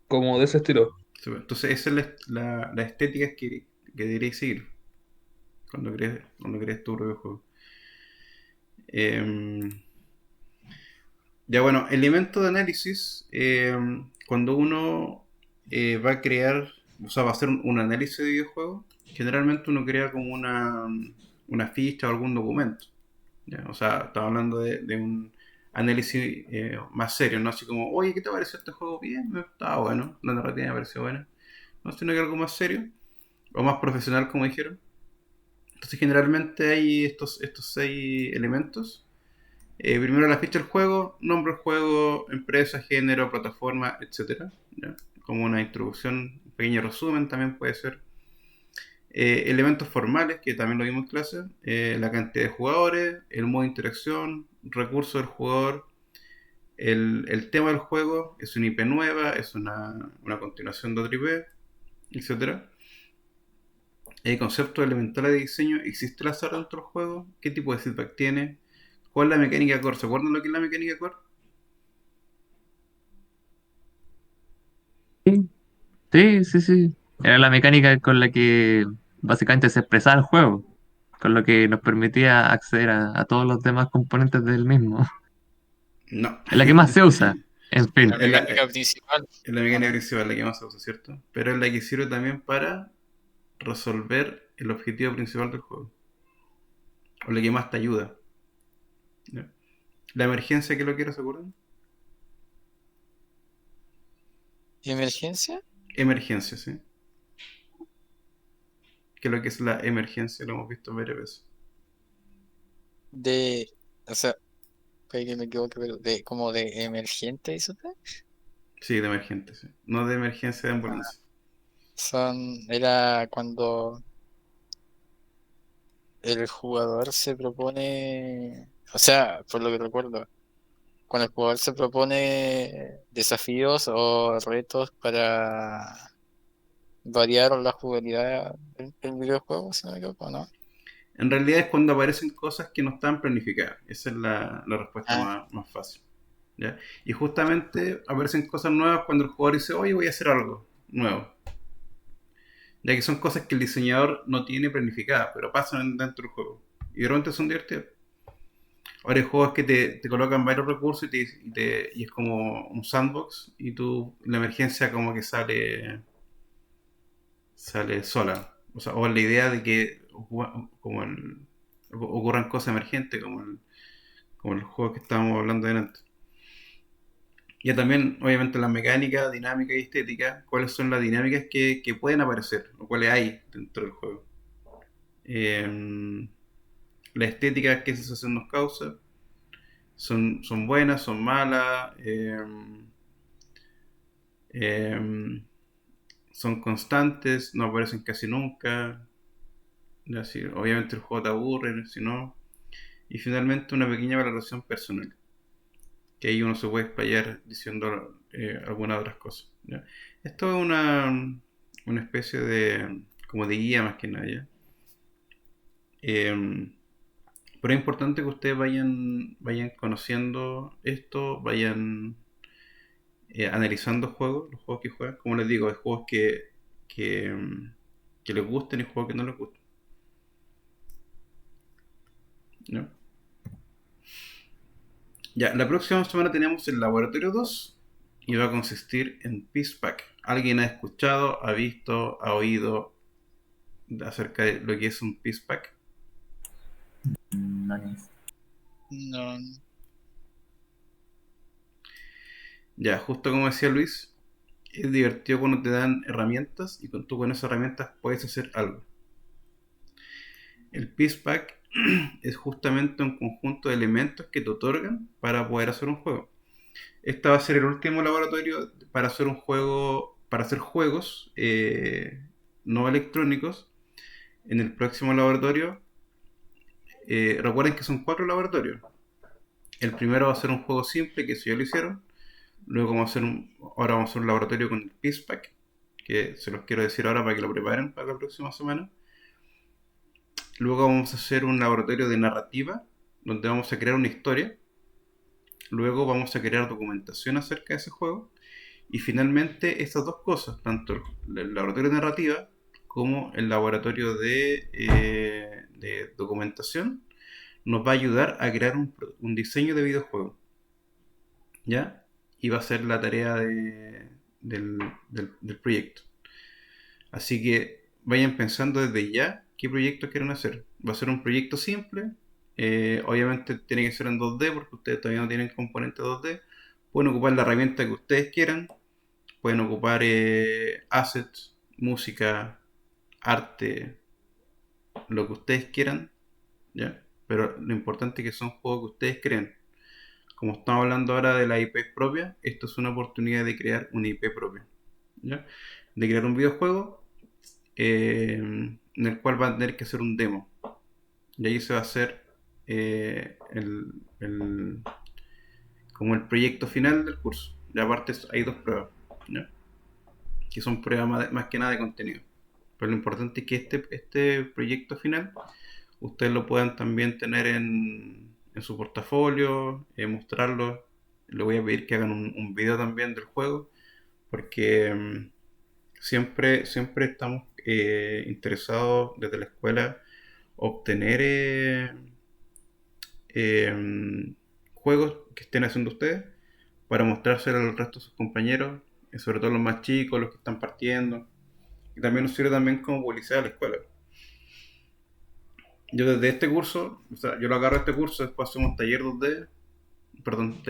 Como de ese estilo. Sí, pues, entonces esa es la estética que deberíais seguir cuando crees tu propio juego. Em, Ya bueno, elemento de análisis, cuando uno va a crear, o sea, va a hacer un análisis de videojuego, generalmente uno crea como una ficha o algún documento. ¿Ya? O sea, estamos hablando de un análisis más serio, no así como, oye, ¿qué te pareció este juego? Bien, estaba bueno, la narrativa me pareció buena. No, sino que algo más serio o más profesional, como dijeron. Entonces, generalmente hay estos 6 elementos. Primero la ficha del juego, nombre del juego, empresa, género, plataforma, etcétera. ¿Ya? Como una introducción, un pequeño resumen también puede ser. Elementos formales, que también lo vimos en clase, la cantidad de jugadores, el modo de interacción, recursos del jugador, el tema del juego, es una IP nueva, es una continuación de otra IP, etcétera. Conceptos elementales de diseño, ¿existe el azar dentro del juego? ¿Qué tipo de feedback tiene? ¿Cuál es la mecánica core? ¿Se acuerdan lo que es la mecánica core? Sí, sí, sí, sí. Era la mecánica con la que básicamente se expresaba el juego, con lo que nos permitía acceder a todos los demás componentes del mismo. No. Es la que más se usa, en La fin. Es la, mecánica principal, es la ¿o mecánica no? principal la que más se usa, ¿cierto? Pero es la que sirve también para resolver el objetivo principal del juego. O la que más te ayuda. ¿Ya? La emergencia que lo quiero, ¿se acuerdan? ¿Emergencia? Emergencia, ¿sí? ¿Qué es lo que es la emergencia? Lo hemos visto varias veces. De, o sea, puede que me equivoque, pero de como de emergente, ¿eso usted? Sí, de emergente, sí. No de emergencia de ambulancia. Era cuando el jugador se propone, o sea, por lo que recuerdo, cuando el jugador se propone desafíos o retos para variar la jugabilidad del videojuego, si no me equivoco, ¿no? En realidad es cuando aparecen cosas que no están planificadas. Esa es la respuesta Ah, más fácil. ¿Ya? Y justamente aparecen cosas nuevas cuando el jugador dice, oye, voy a hacer algo nuevo. Ya que son cosas que el diseñador no tiene planificadas, pero pasan dentro del juego. Y de repente son divertidas. Ahora hay juegos que te colocan varios recursos y es como un sandbox y la emergencia como que sale sola. O sea, o la idea de que ocurran cosas emergentes como el juego que estábamos hablando de antes. Ya también, obviamente, la mecánica, dinámica y estética, cuáles son las dinámicas que pueden aparecer o cuáles hay dentro del juego. La estética, qué sensación nos causa, son buenas, son malas, son constantes, no aparecen casi nunca. Así, obviamente el juego te aburre, si no. Y finalmente una pequeña valoración personal, que ahí uno se puede explayar diciendo algunas otras cosas. ¿Ya? Esto es una especie de como de guía más que nada. ¿Ya? Eh, pero es importante que ustedes vayan conociendo esto, vayan analizando juegos, los juegos que juegan. Como les digo, hay juegos que les gusten y juegos que no les gusten. ¿No? Ya, la próxima semana tenemos el laboratorio 2 y va a consistir en Peace Pack. ¿Alguien ha escuchado, ha visto, ha oído acerca de lo que es un Peace Pack? No es. no, Ya, justo como decía Luis, es divertido cuando te dan herramientas y tú con esas herramientas puedes hacer algo. El Peace Pack es justamente un conjunto de elementos que te otorgan para poder hacer un juego. Este va a ser el último laboratorio para hacer un juego, para hacer juegos no electrónicos. En el próximo laboratorio, recuerden que son 4 laboratorios. El primero va a ser un juego simple, que eso ya lo hicieron. Luego ahora vamos a hacer un laboratorio con el Peace Pack, que se los quiero decir ahora para que lo preparen para la próxima semana. Luego vamos a hacer un laboratorio de narrativa, donde vamos a crear una historia. Luego vamos a crear documentación acerca de ese juego. Y finalmente estas dos cosas, tanto el laboratorio de narrativa como el laboratorio de documentación, nos va a ayudar a crear un diseño de videojuego. ¿Ya? Y va a ser la tarea del proyecto. Así que vayan pensando desde ya qué proyectos quieren hacer. Va a ser un proyecto simple. Obviamente tiene que ser en 2D porque ustedes todavía no tienen componentes 2D. Pueden ocupar la herramienta que ustedes quieran. Pueden ocupar assets, música, arte, lo que ustedes quieran, ¿ya? Pero lo importante es que son juegos que ustedes creen. Como estamos hablando ahora de la IP propia, esto es una oportunidad de crear una IP propia, ¿ya? De crear un videojuego en el cual van a tener que hacer un demo. Y ahí se va a hacer eh, el, el- como el proyecto final del curso. Y aparte hay dos pruebas, ¿ya? Que son pruebas más que nada de contenido. Pero lo importante es que este proyecto final ustedes lo puedan también tener en su portafolio, mostrarlo. Le voy a pedir que hagan un video también del juego, porque siempre estamos interesados desde la escuela obtener juegos que estén haciendo ustedes para mostrárselo al resto de sus compañeros, sobre todo los más chicos, los que están partiendo. Y también nos sirve también como publicidad a la escuela. Yo desde este curso, o sea, yo lo agarro este curso, después hacemos taller 2D, perdón,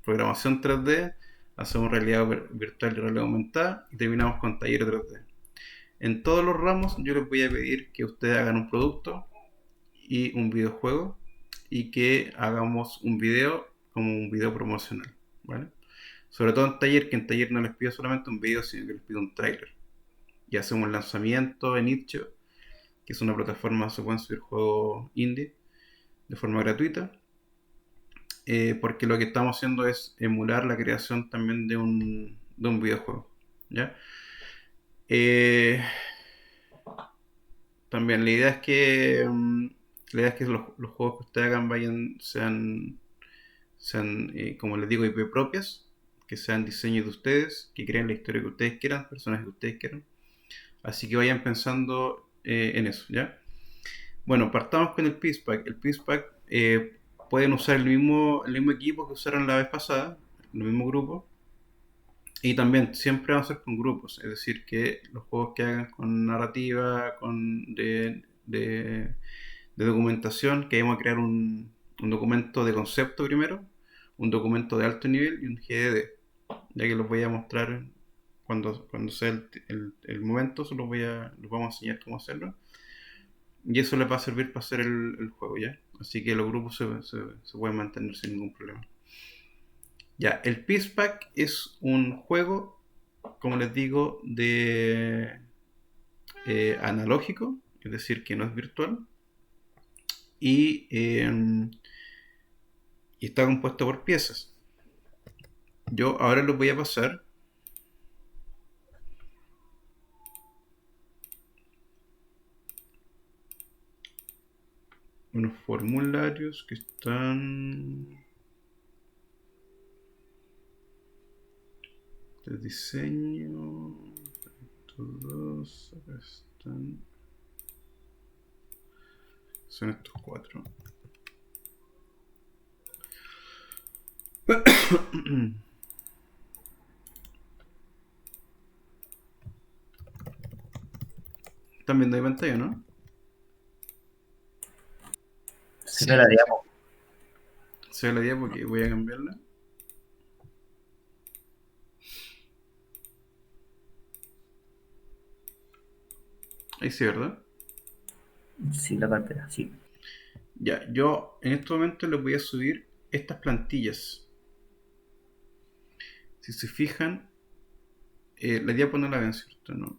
programación 3D, hacemos realidad virtual y realidad aumentada y terminamos con taller 3D. En todos los ramos yo les voy a pedir que ustedes hagan un producto y un videojuego y que hagamos un video como un video promocional, ¿vale? Sobre todo en taller, que en taller no les pido solamente un video, sino que les pido un trailer. Y hacemos un lanzamiento en itch.io, que es una plataforma donde se pueden subir juegos indie de forma gratuita, porque lo que estamos haciendo es emular la creación también de un videojuego, ¿ya? Eh, También la idea es que los juegos que ustedes hagan sean como les digo, IP propias, que sean diseños de ustedes, que creen la historia que ustedes quieran, personajes que ustedes quieran. Así que vayan pensando en eso, ¿ya? Bueno, partamos con el Peace Pack. El Peace Pack pueden usar el mismo equipo que usaron la vez pasada, el mismo grupo. Y también siempre vamos a hacer con grupos, es decir, que los juegos que hagan con narrativa, de documentación, que vamos a crear un documento de concepto primero, un documento de alto nivel y un GDD, ya que los voy a mostrar cuando sea el momento, los vamos a enseñar cómo hacerlo. Y eso les va a servir para hacer el juego, ¿ya? Así que los grupos se pueden mantener sin ningún problema. Ya, el Peace Pack es un juego, como les digo, de analógico, es decir, que no es virtual, y, y está compuesto por piezas. Yo ahora les voy a pasar unos formularios que están de diseño, todos acá están, son estos cuatro. Están viendo mi pantalla, ¿no? Se ve la diamo. Se ve la idea porque voy a cambiarla. Ahí sí, ¿verdad? Sí, la carpeta, sí. Ya, yo en este momento les voy a subir estas plantillas. Si se fijan, la diapo no la ven, ¿cierto? No.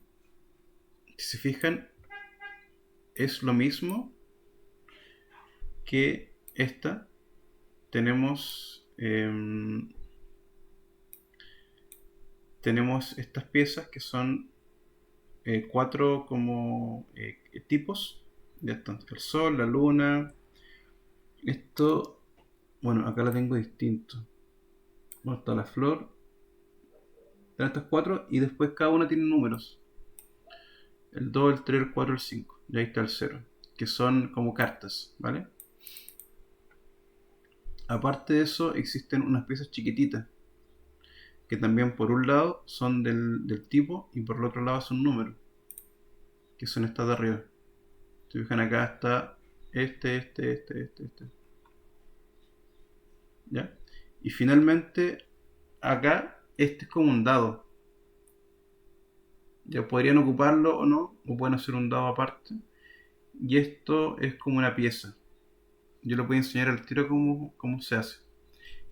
Si se fijan, es lo mismo que esta. Tenemos estas piezas que son cuatro como tipos Ya está. El sol, la luna. Esto, bueno, acá la tengo distinto. Bueno, está la flor. Están estas 4 y después cada una tiene números. El 2, el 3, el 4, el 5. Y ahí está el 0. Que son como cartas, ¿vale? Aparte de eso, existen unas piezas chiquititas. Que también por un lado son del tipo y por el otro lado son números. Que son estas de arriba. Si fijan acá está este. ¿Ya? Y finalmente acá este es como un dado. Ya podrían ocuparlo o no, o pueden hacer un dado aparte. Y esto es como una pieza. Yo lo voy a enseñar al tiro cómo se hace.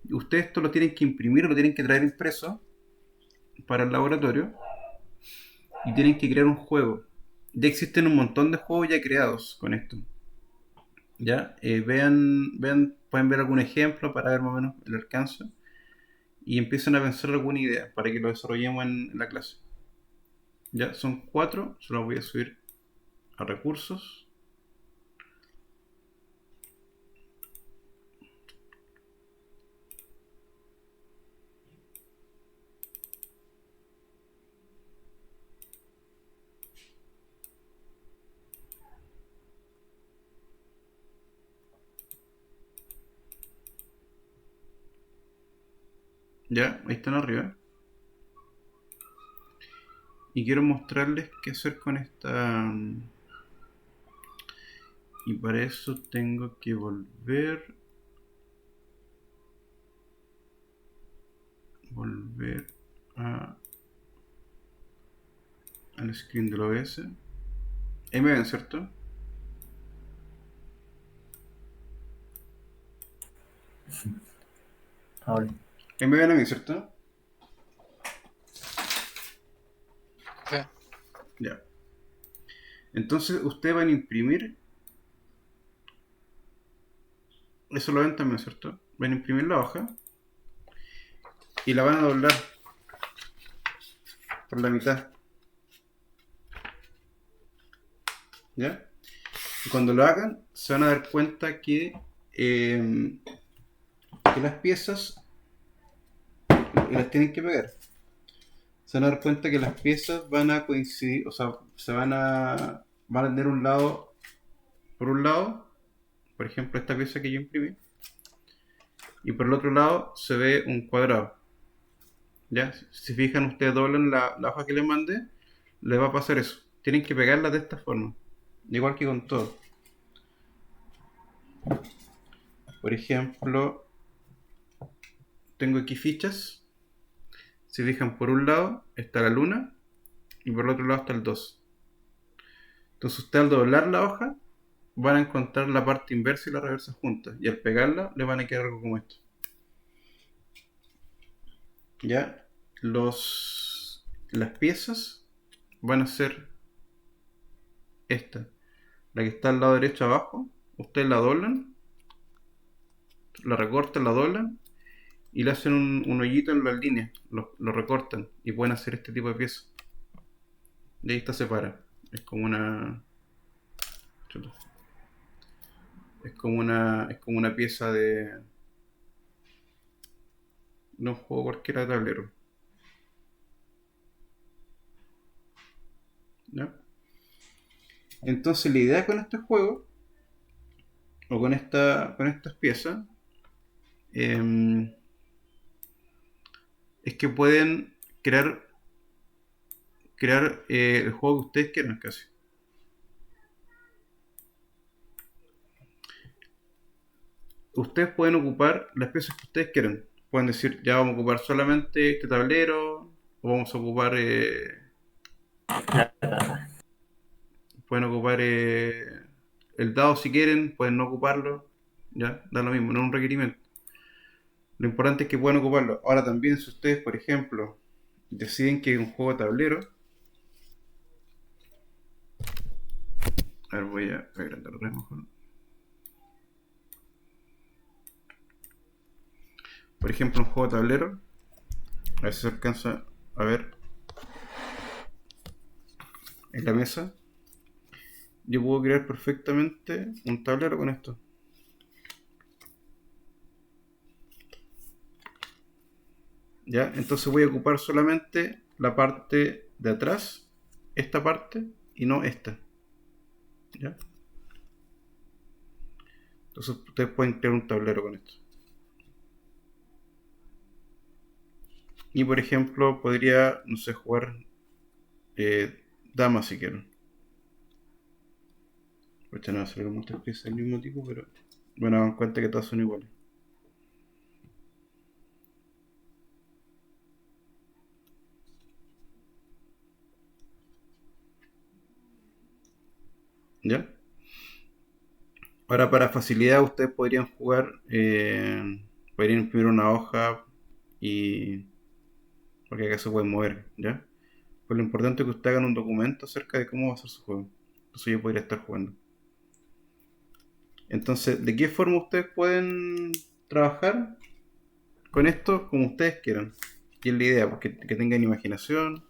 Ustedes esto lo tienen que imprimir, lo tienen que traer impreso para el laboratorio y tienen que crear un juego. Ya existen un montón de juegos ya creados con esto. ¿Ya? Vean, pueden ver algún ejemplo para ver más o menos el alcance y empiezan a pensar alguna idea para que lo desarrollemos en la clase. Ya, son 4, se los voy a subir a recursos. Ya, ahí están arriba. Y quiero mostrarles qué hacer con esta. Y para eso tengo que volver al screen del OBS. Ahí me ven, ¿cierto? Ahora. Ahí me ven a mí, ¿cierto? Sí. Ya. Entonces ustedes van a imprimir. Eso lo ven también, ¿cierto? Van a imprimir la hoja y la van a doblar por la mitad. ¿Ya? Y cuando lo hagan, se van a dar cuenta que las piezas las tienen que pegar. Se van a dar cuenta que las piezas van a coincidir, o sea, van a tener un lado, por un lado, por ejemplo, esta pieza que yo imprimí, y por el otro lado se ve un cuadrado. ¿Ya? Si fijan, ustedes doblan la hoja que les mandé, les va a pasar eso. Tienen que pegarla de esta forma, igual que con todo. Por ejemplo, tengo aquí fichas. Si fijan, por un lado está la luna y por el otro lado está el 2. Entonces ustedes al doblar la hoja van a encontrar la parte inversa y la reversa juntas, y al pegarla le van a quedar algo como esto. Ya, las piezas van a ser esta, la que está al lado derecho abajo. Ustedes la doblan, la recortan, la doblan y le hacen un hoyito en las líneas, lo recortan y pueden hacer este tipo de pieza. Y ahí está separada. Es como una pieza de un juego cualquiera de tablero. ¿Ya? Entonces la idea con este juego o con estas piezas es que pueden crear el juego que ustedes quieran casi. Ustedes pueden ocupar las piezas que ustedes quieran. Pueden decir, ya vamos a ocupar solamente este tablero, o vamos a ocupar pueden ocupar el dado si quieren, pueden no ocuparlo, ya, da lo mismo, no es un requerimiento. Lo importante es que puedan ocuparlo. Ahora también, si ustedes, por ejemplo, deciden que es un juego de tablero, a ver, voy a agrandar mejor. Por ejemplo, un juego de tablero, a ver si se alcanza a ver en la mesa. yo puedo crear perfectamente un tablero con esto. ¿Ya? Entonces voy a ocupar solamente la parte de atrás, esta parte, y no esta. ¿Ya? Entonces ustedes pueden crear un tablero con esto. Y por ejemplo, podría, no sé, jugar damas si quiero. Pues no va a salir muchas piezas del mismo tipo, pero bueno, hagan cuenta que todas son iguales. ¿Ya? Ahora, para facilidad, ustedes podrían jugar, podrían imprimir una hoja y... porque acá se pueden mover, ¿ya? Pues lo importante es que ustedes hagan un documento acerca de cómo va a ser su juego. Entonces yo podría estar jugando. Entonces, ¿de qué forma ustedes pueden trabajar con esto? Como ustedes quieran. Y es la idea, porque que tengan imaginación,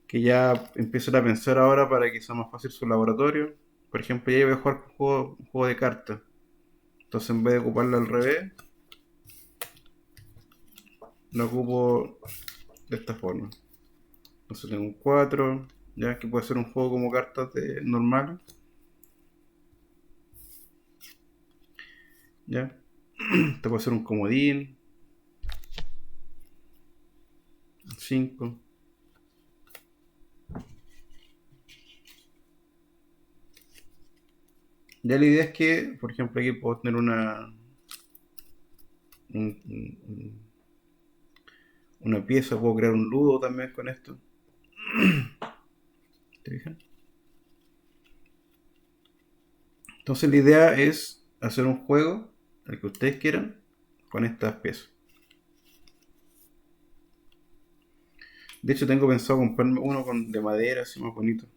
que ya empiecen a pensar ahora para que sea más fácil su laboratorio. Por ejemplo, ya yo voy a jugar un juego de cartas. Entonces, en vez de ocuparlo al revés, lo ocupo de esta forma. Entonces tengo un 4, ya que puede ser un juego como cartas normales. ¿Ya? Este puede ser un comodín. 5. Ya la idea es que, por ejemplo, aquí puedo tener una pieza, puedo crear un ludo también con esto. ¿Te fijan? Entonces la idea es hacer un juego, el que ustedes quieran, con estas piezas. De hecho tengo pensado comprarme uno de madera, así más bonito.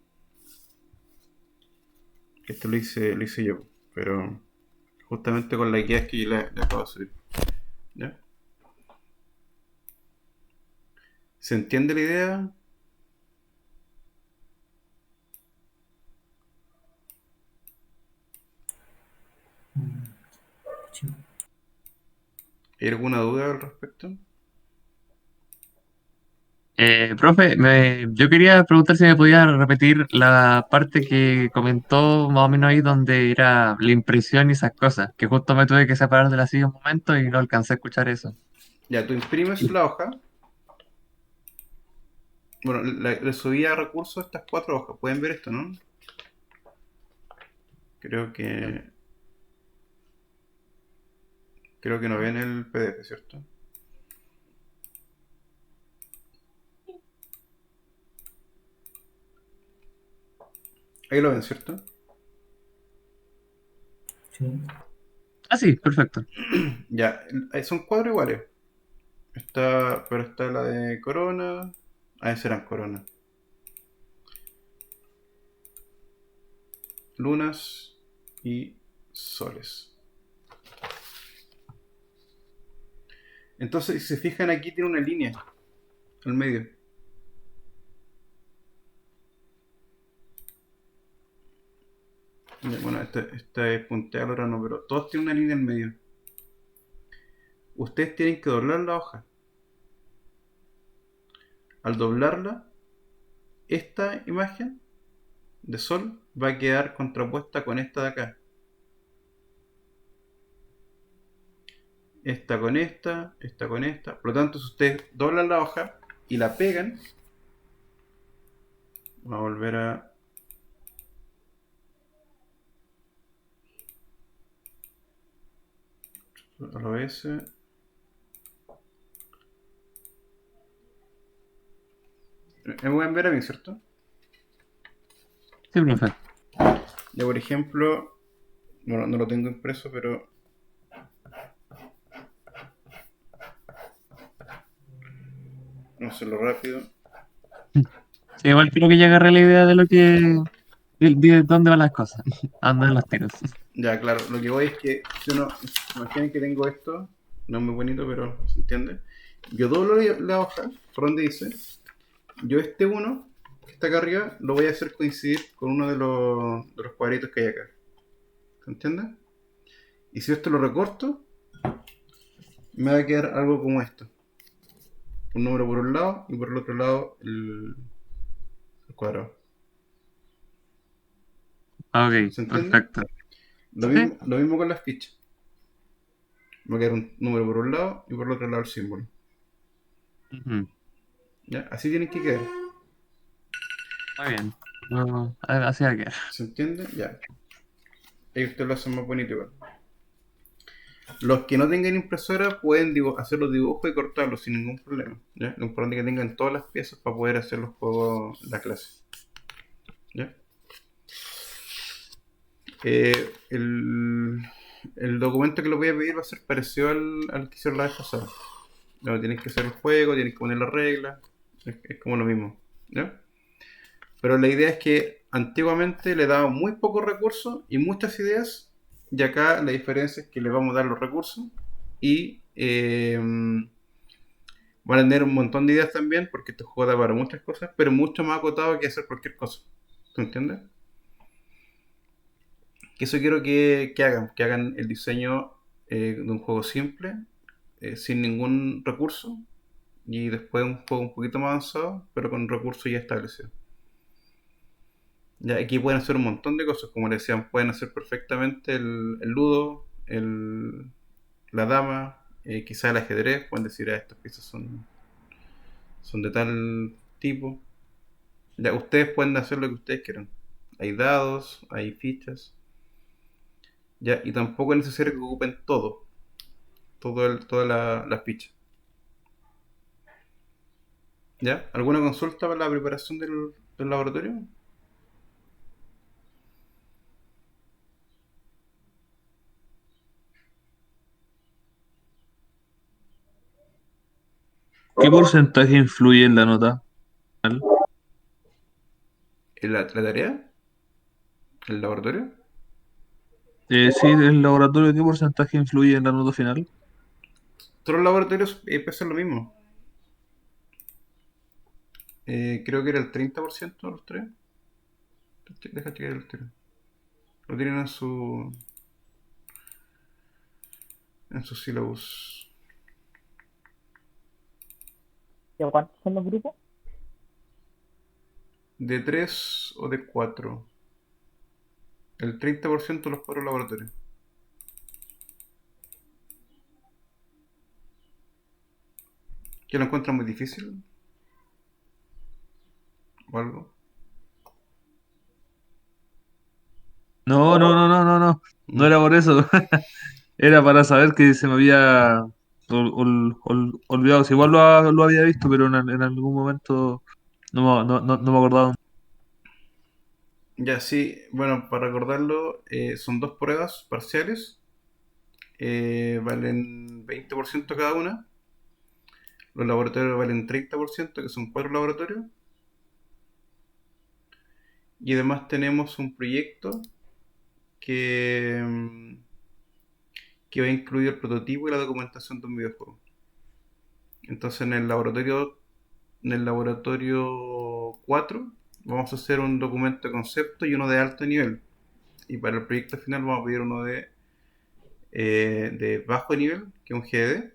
Esto lo hice yo, pero justamente con las guías que yo le acabo de subir. ¿Ya? ¿Se entiende la idea? Sí. ¿Hay alguna duda al respecto? Profe, yo quería preguntar si me podía repetir la parte que comentó más o menos ahí donde era la impresión y esas cosas, que justo me tuve que separar de la silla un momento y no alcancé a escuchar eso. Ya, tú imprimes la hoja. Bueno, le subí a recursos estas 4 hojas. Pueden ver esto, ¿no? Creo que no ven el PDF, ¿cierto? Ahí lo ven, ¿cierto? Sí. Ah, sí, perfecto. Ya, son 4 iguales. Pero está la de corona. Ah, esas eran corona. Lunas y soles. Entonces, si se fijan, aquí tiene una línea al medio. Bueno, esta es punteada, ahora no, pero todos tienen una línea al medio. Ustedes tienen que doblar la hoja. Al doblarla, esta imagen de sol va a quedar contrapuesta con esta de acá. Esta con esta con esta. Por lo tanto, si ustedes doblan la hoja y la pegan, va a volver a lo S. Me pueden ver a mí, ¿cierto? Sí, profe. Ya, por ejemplo, bueno, no lo tengo impreso, pero vamos a hacerlo rápido. Sí, igual creo que ya agarré la idea de lo que... de dónde van las cosas, a dónde van los tiros. Ya, claro, lo que voy es que si uno, imaginen que tengo esto, no es muy bonito, pero se entiende. Yo doblo la hoja, por donde dice, yo este uno que está acá arriba lo voy a hacer coincidir con uno de los cuadritos que hay acá. ¿Se entiende? Y si esto lo recorto, me va a quedar algo como esto. Un número por un lado y por el otro lado el cuadrado. Ok, ¿Se entiende? perfecto. Lo mismo con las fichas. Me va a quedar un número por un lado y por el otro lado el símbolo. Ujú. ¿Ya? Así tienen que quedar. Está bien. No, así va a quedar. ¿Se entiende? Ya. Ahí ustedes lo hacen más bonito igual. Los que no tengan impresora pueden hacer los dibujos y cortarlos sin ningún problema. ¿Ya? Lo importante es que tengan todas las piezas para poder hacer los juegos, la clase. ¿Ya? El documento que les voy a pedir va a ser parecido al que hicieron la vez pasada. No, tienes que hacer el juego, tienes que poner las reglas. Es como lo mismo. ¿Ya? Pero la idea es que antiguamente le daban muy pocos recursos y muchas ideas. Y acá la diferencia es que le vamos a dar los recursos y van a tener un montón de ideas también, porque este juego da para muchas cosas, pero mucho más acotado que hacer cualquier cosa. ¿Tú entiendes? Que eso quiero que hagan el diseño de un juego simple, sin ningún recurso, y después un juego un poquito más avanzado, pero con recursos ya establecidos. Ya aquí pueden hacer un montón de cosas, como les decían, pueden hacer perfectamente el ludo, la dama, quizá el ajedrez, pueden decir, estas piezas son de tal tipo. Ya ustedes pueden hacer lo que ustedes quieran. Hay dados, hay fichas. Ya, y tampoco es necesario que ocupen toda la ficha. ¿Ya? ¿Alguna consulta para la preparación del laboratorio? ¿Qué porcentaje influye en la nota? ¿La tarea? ¿El laboratorio? Sí, el laboratorio, ¿qué porcentaje influye en la nota final? Todos los laboratorios pesan lo mismo. Creo que era el 30% de los tres. Deja chequear el tiro. Lo tienen en su syllabus. ¿De cuántos son los grupos? De 3 o de 4. El 30% de los 4 laboratorios. ¿Que lo encuentran muy difícil? ¿O algo? No, no, no, no, no, no. No era por eso. Era para saber que se me había olvidado. Si igual lo había visto, pero en algún momento no me acordaba. Ya, sí. Bueno, para recordarlo, son 2 pruebas parciales. Valen 20% cada una. Los laboratorios valen 30%, que son 4 laboratorios. Y además tenemos un proyecto que, que va a incluir el prototipo y la documentación de un videojuego. Entonces en el laboratorio 4 vamos a hacer un documento de concepto y uno de alto nivel. Y para el proyecto final vamos a pedir uno de bajo nivel, que es un GD,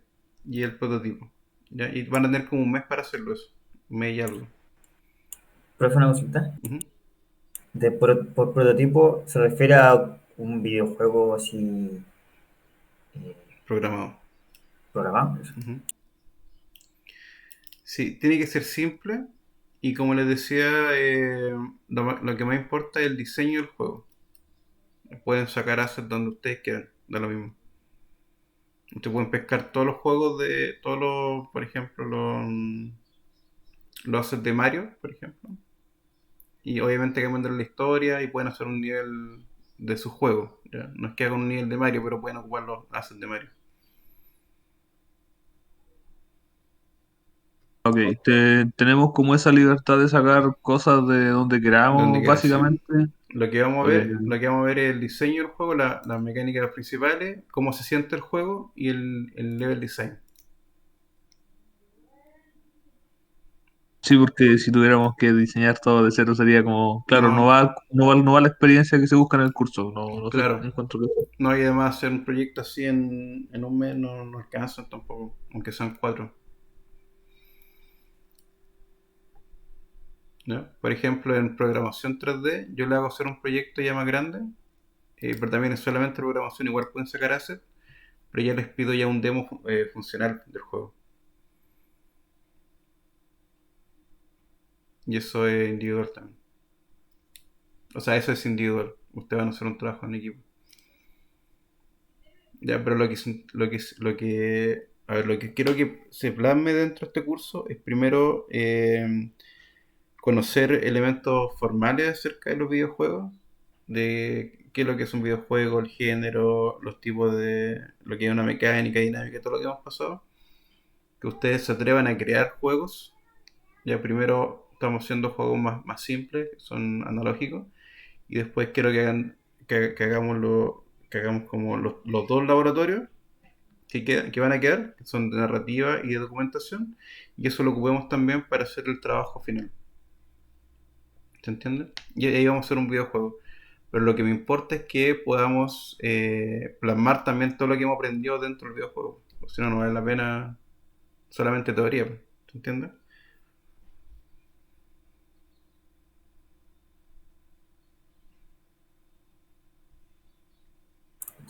y el prototipo. ¿Ya? Y van a tener como un mes para hacerlo eso. Un mes y algo. Profe, una consulta. Ujú. Por prototipo se refiere a un videojuego así Programado. programado. Ujú. Sí, tiene que ser simple y como les decía, lo que más importa es el diseño del juego. Pueden sacar assets donde ustedes quieran, da lo mismo. Ustedes pueden pescar todos los juegos por ejemplo, los assets de Mario, por ejemplo. Y obviamente cambian la historia y pueden hacer un nivel de su juego. ¿Ya? No es que hagan un nivel de Mario, pero pueden ocupar los assets de Mario. Ok, tenemos como esa libertad de sacar cosas de donde De donde queramos, quieran, sí. básicamente. Lo que vamos a Ok, ver es el diseño del juego, las mecánicas principales, cómo se siente el juego y el level design. Sí, porque si tuviéramos que diseñar todo de cero sería como, claro, No, no va la experiencia que se busca en el curso. No sé, claro. encuentro que No, y además hacer un proyecto así en un mes no alcanza tampoco, aunque sean 4. ¿Ya? Por ejemplo, en programación 3D, yo le hago hacer un proyecto ya más grande, pero también es solamente programación, igual pueden sacar assets, pero ya les pido ya un demo funcional del juego. Y eso es individual también. O sea, eso es individual. Ustedes van a hacer un trabajo en equipo. Ya, pero a ver, lo que quiero que se plasme dentro de este curso es primero conocer elementos formales acerca de los videojuegos, de qué es lo que es un videojuego, el género, los tipos de lo que es una mecánica, dinámica, todo lo que hemos pasado. Que ustedes se atrevan a crear juegos. Ya primero estamos haciendo juegos más simples, que son analógicos, y después quiero que hagamos como los dos laboratorios que van a quedar, que son de narrativa y de documentación, y eso lo ocupemos también para hacer el trabajo final. ¿Se entiende? Y ahí vamos a hacer un videojuego. Pero lo que me importa es que podamos plasmar también todo lo que hemos aprendido dentro del videojuego. O si no, no vale la pena solamente teoría. ¿Se entiende?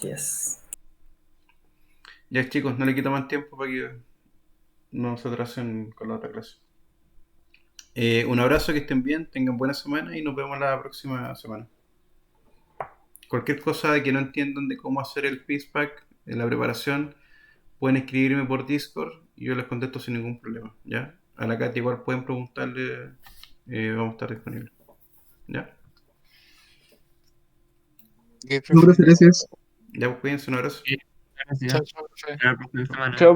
Yes. Ya chicos, no le quito más tiempo para que no se atrasen con la otra clase. Un abrazo, que estén bien, tengan buena semana y nos vemos la próxima semana. Cualquier cosa que no entiendan de cómo hacer el Pack en la preparación, pueden escribirme por Discord y yo les contesto sin ningún problema, ¿ya? A la Katy igual pueden preguntarle, vamos a estar disponibles, ¿ya? Ok, No, profe. gracias. Ya, pues cuídense, un abrazo. Gracias. Chao, chao, profe. Hasta la próxima semana. Chao.